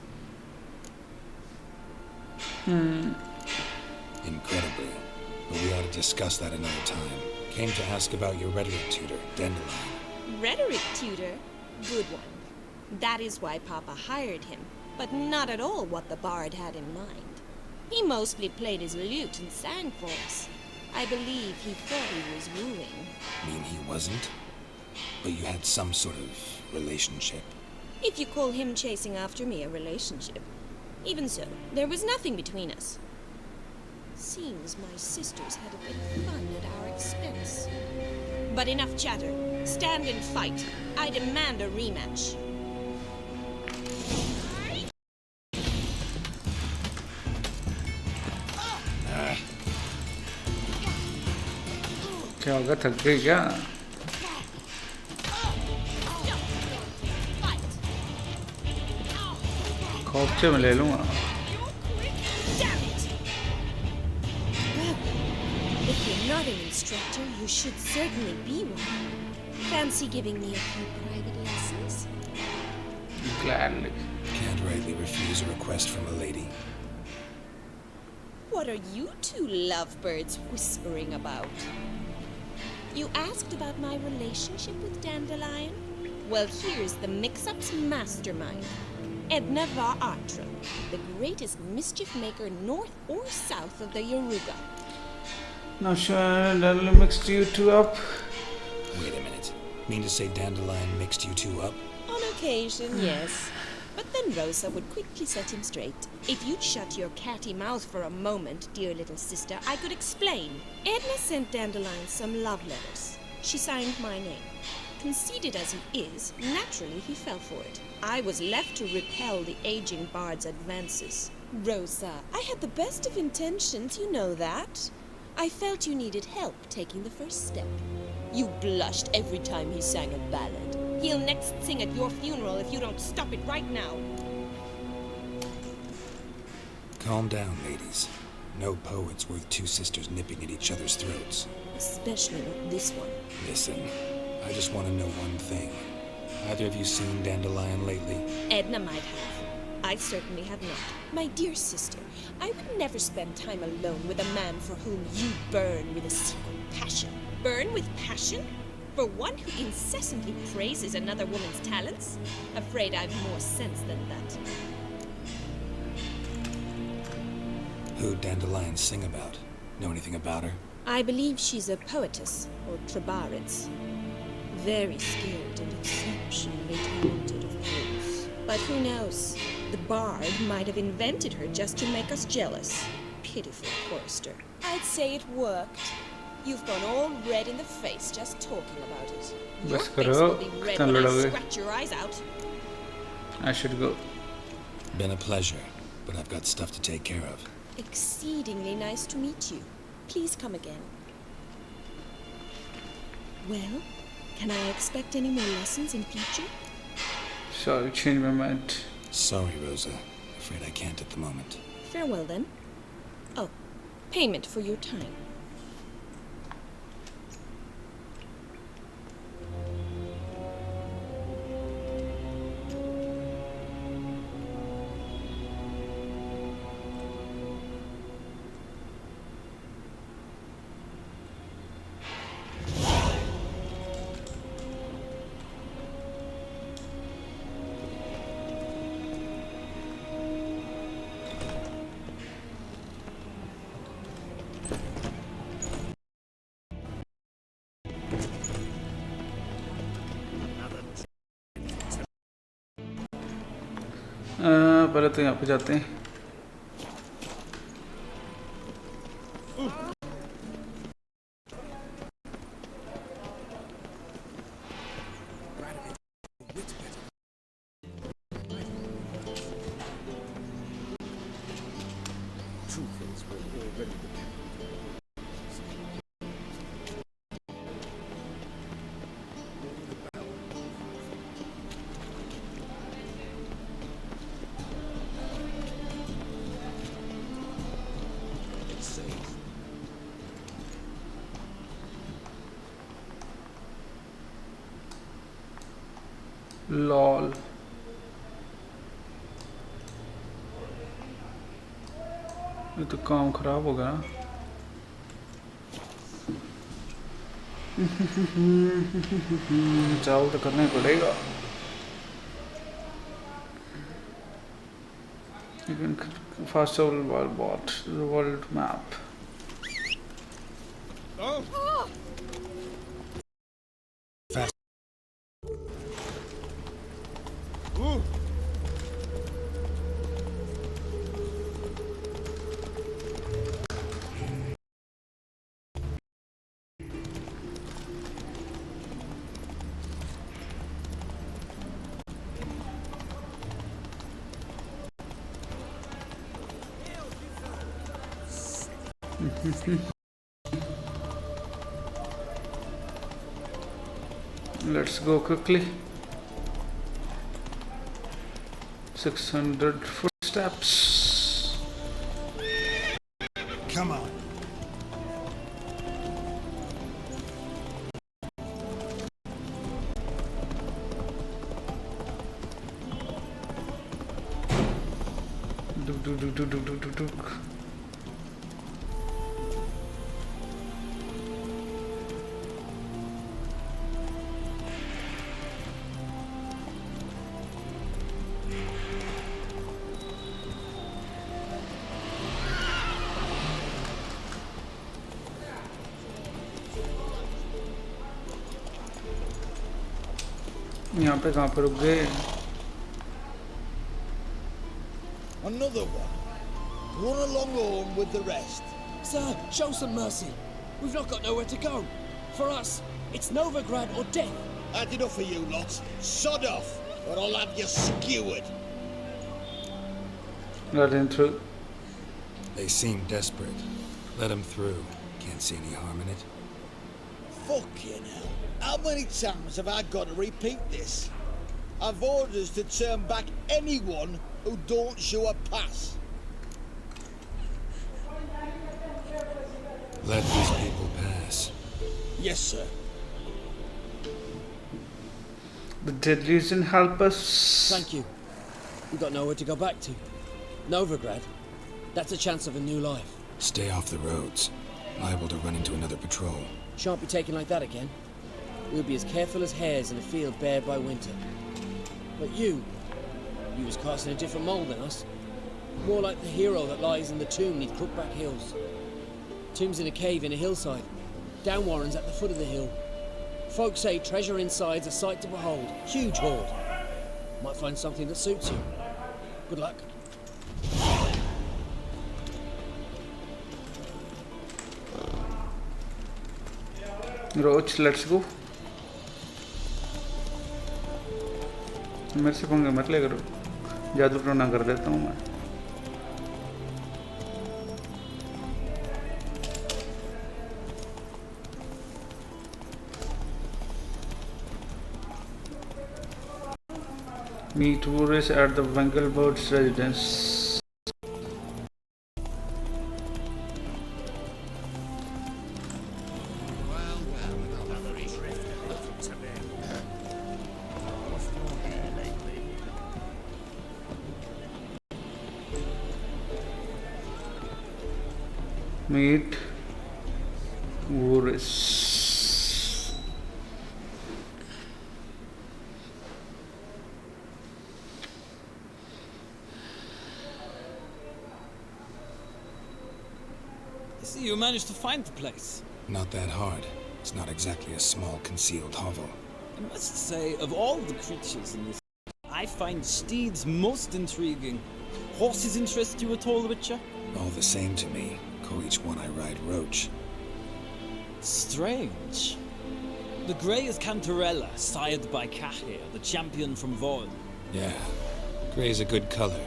incredibly. But we ought to discuss that another time. Came to ask about your rhetoric tutor, Dandelion. Rhetoric tutor? Good one. That is why Papa hired him, but not at all what the bard had in mind. He mostly played his lute and sang for us. I believe he thought he was wooing. Mean he wasn't? But you had some sort of relationship. If you call him chasing after me a relationship. Even so, there was nothing between us. Seems my sisters had a bit of fun at our expense. But enough chatter. Stand and fight. I demand a rematch. क्या होगा थक गई क्या खोपचे में ले लूँगा If you're not an instructor, you should certainly be one. Fancy giving me a few private lessons? Gladly. Can't rightly refuse a request from a lady. What are you two lovebirds whispering about? You asked about my relationship with Dandelion? Well, here's the mix-up's mastermind. Edna var Atra, the greatest mischief maker north or south of the Yoruga. Now sure, Dandelion mixed you two up. Wait a minute. Mean to say Dandelion mixed you two up? On occasion, yes. But then Rosa would quickly set him straight. If you'd shut your catty mouth for a moment, dear little sister, I could explain. Edna sent Dandelion some love letters. She signed my name. Conceited as he is, naturally he fell for it. I was left to repel the aging bard's advances. Rosa, I had the best of intentions, you know that. I felt you needed help taking the first step. You blushed every time he sang a ballad. He'll next sing at your funeral if you don't stop it right now. Calm down, ladies. No poet's worth two sisters nipping at each other's throats. Especially not this one. Listen, I just want to know one thing. Either of you seen Dandelion lately? Edna might have. I certainly have not. My dear sister, I would never spend time alone with a man for whom you burn with a secret passion. Burn with passion? For one who incessantly praises another woman's talents? Afraid I've more sense than that. Who'd Dandelion sing about? Know anything about her? I believe she's a poetess, or tribarids. Very skilled and exceptionally talented, of course. But who knows? The bard might have invented her just to make us jealous. Pitiful chorister. I'd say it worked. You've gone all red in the face just talking about it. Your face will be red when I scratch your eyes out. I should go. Been a pleasure, but I've got stuff to take care of. Exceedingly nice to meet you. Please come again. Well, can I expect any more lessons in future? Sorry, change my mind. Sorry, Rosa. Afraid I can't at the moment. Farewell, then. Oh, payment for your time. पहले तो यहाँ पे जाते हैं. Lol ये तो काम खराब हो गया. चावल तो करना ही पड़ेगा. You can fast travel while bought the world map. Fast. Let's go quickly. 600 footsteps. Come on. Duk. यहाँ पे कहाँ पे रुक गए? Another one. Run along home with the rest. Sir, show some mercy. We've not got nowhere to go. For us, it's Novigrad or death. Had enough of you lot. Sod off, or I'll have you skewered. Let him through. They seem desperate. Let them through. Can't see any harm in it. Fucking hell. How many times have I got to repeat this? I've orders to turn back anyone who don't show a pass. Let these people pass. Yes, sir. The Dandelion help us. Thank you. We've got nowhere to go back to. Novigrad. That's a chance of a new life. Stay off the roads. Liable to run into another patrol. Shan't be taken like that again. We'll be as careful as hares in a field bared by winter. But you was cast in a different mould than us. More like the hero that lies in the tomb neath Crookback Hills. Tomb's in a cave in a hillside. Down Warren's at the foot of the hill. Folk say treasure inside's a sight to behold. Huge hoard. Might find something that suits you. Good luck. Roach, let's go. मेरे से पंगे मत ले करो. जादू टोना कर देता हूँ मैं. Meet Boris at the Wengelbert's residence. Meet Boris. I see you managed to find the place. Not that hard. It's not exactly a small concealed hovel. I must say, of all the creatures in this, I find steeds most intriguing. Horses interest you at all, Witcher? All the same to me. Call each one I ride Roach. Strange. The grey is Cantarella, sired by Cahir, the champion from Vorn. Yeah. Grey's a good color.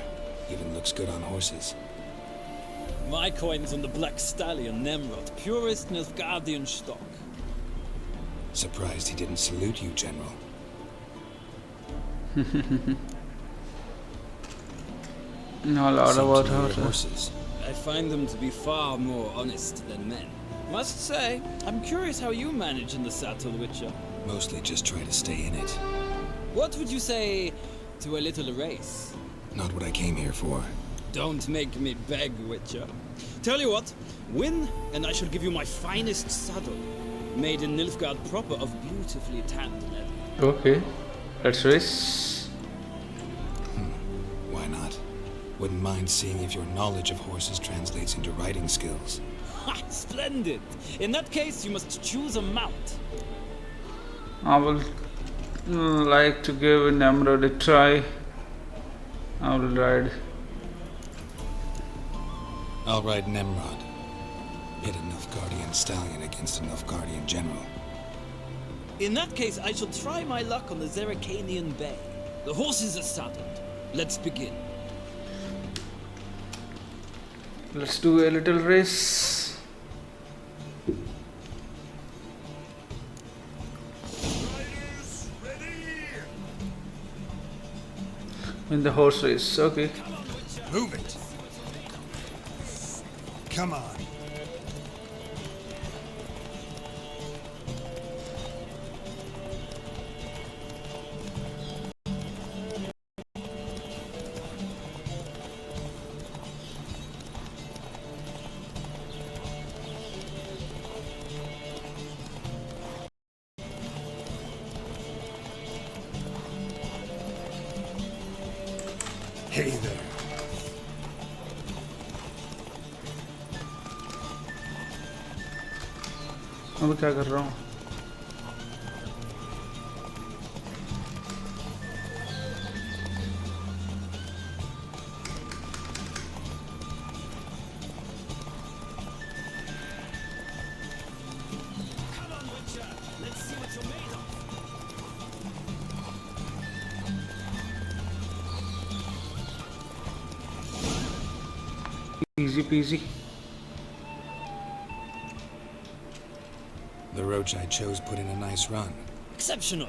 Even looks good on horses. My coin's on the black stallion, Nemrod, purest Nilfgaardian stock. Surprised he didn't salute you, General. No, lot about horses. I find them to be far more honest than men. Must say, I'm curious how you manage in the saddle, Witcher. Mostly just try to stay in it. What would you say to a little race? Not what I came here for. Don't make me beg, Witcher. Tell you what, win, and I shall give you my finest saddle, made in Nilfgaard proper of beautifully tanned leather. Okay, let's race. Why not? Wouldn't mind seeing if your knowledge of horses translates into riding skills. Ha! Splendid! In that case, you must choose a mount. I will like to give Nemrod a try. I will ride. I'll ride Nemrod. Pit a Nilfgaardian stallion against a Nilfgaardian general. In that case, I shall try my luck on the Zeracanian Bay. The horses are saddled. Let's begin. Let's do a little race. In the horse race, okay. Move it. Come on. Hey there. अब क्या कर रहा हूँ? Easy peasy. The roach I chose put in a nice run. Exceptional.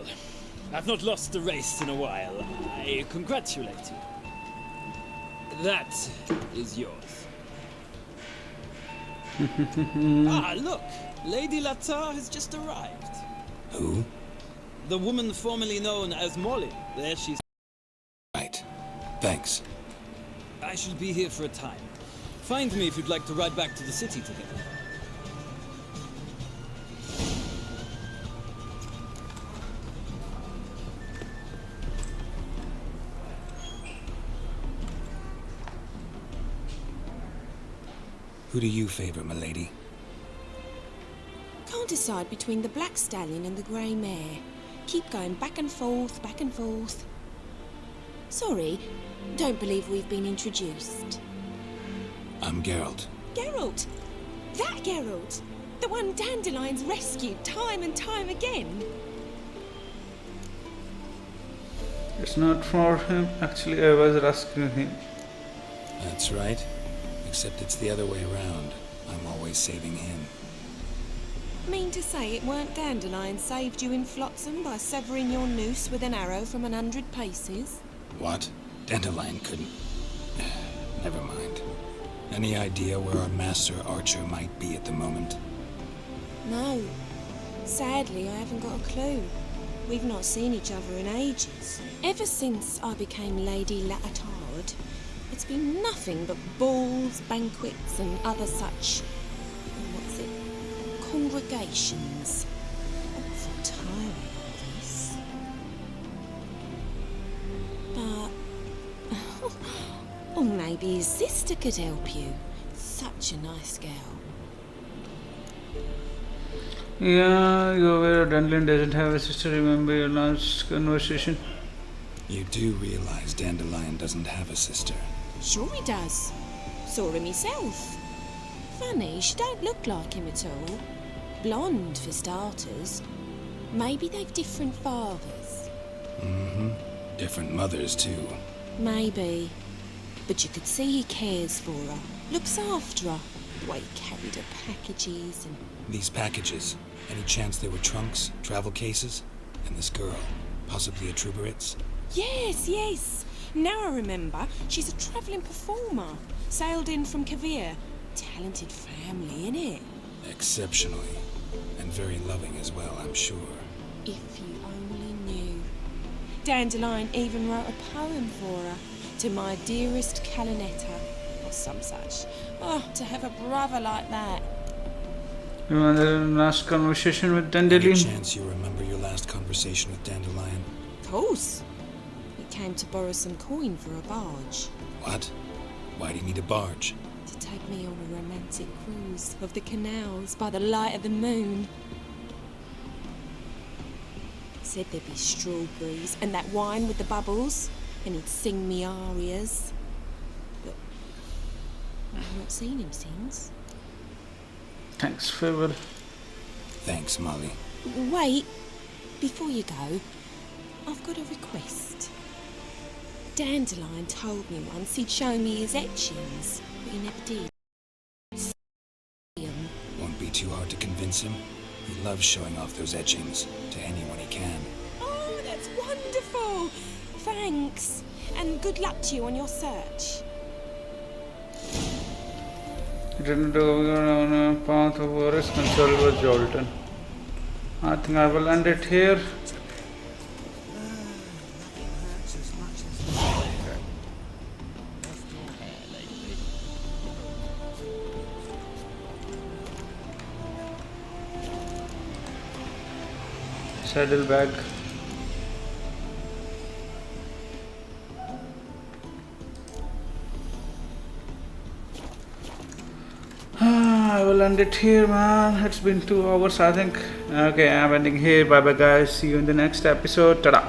I've not lost a race in a while. I congratulate you. That is yours. Ah, look! Lady Latar has just arrived. Who? The woman formerly known as Molly. There she's... Right. Thanks. I shall be here for a time. Find me if you'd like to ride back to the city together. Who do you favor, milady? Can't decide between the black stallion and the grey mare. Keep going back and forth, back and forth. Sorry, don't believe we've been introduced. I'm Geralt. Geralt! That Geralt! The one Dandelion's rescued time and time again. It's not for him. Actually, I was rescuing him. That's right. Except it's the other way around. I'm always saving him. Mean to say it weren't Dandelion saved you in Flotsam by severing your noose with an arrow from 100 paces? What? Dandelion couldn't... Never mind. Any idea where our master archer might be at the moment? No. Sadly, I haven't got a clue. We've not seen each other in ages. Ever since I became Lady Latard, it's been nothing but balls, banquets, and other such... what's it? Congregations. Awful tiring, this. But... or maybe his sister could help you. Such a nice girl. Yeah, you're aware Dandelion doesn't have a sister. Remember your last conversation? You do realize Dandelion doesn't have a sister. Sure he does. Saw her myself. Funny, she don't look like him at all. Blonde, for starters. Maybe they've different fathers. Mm-hmm. Different mothers, too. Maybe. But you could see he cares for her. Looks after her. The way he carried her packages and... These packages, any chance they were trunks, travel cases? And this girl, possibly a Troubaritz? Yes, yes. Now I remember, she's a travelling performer. Sailed in from Kavir. Talented family, innit? Exceptionally. And very loving as well, I'm sure. If you only knew. Dandelion even wrote a poem for her. To my dearest Calinetta. Or some such. Oh, to have a brother like that. You want the last conversation with Dandelion? Any chance you remember your last conversation with Dandelion? Of course. He came to borrow some coin for a barge. What? Why do you need a barge? To take me on a romantic cruise of the canals by the light of the moon. Said there'd be strawberries and that wine with the bubbles, and he'd sing me arias. But I've not seen him since. Thanks, Favor. Thanks, Molly. Wait, before you go, I've got a request. Dandelion told me once he'd show me his etchings, but he never did. Won't be too hard to convince him. He loves showing off those etchings to anyone he can. Oh, that's wonderful! Thanks, and good luck to you on your search. Didn't on a path of Horus, console was Jolton. I think I will end it here. Saddlebag. I will end it here, man. It's been 2 hours, I think. Okay, I'm ending here. Bye bye, guys. See you in the next episode. Ta-da.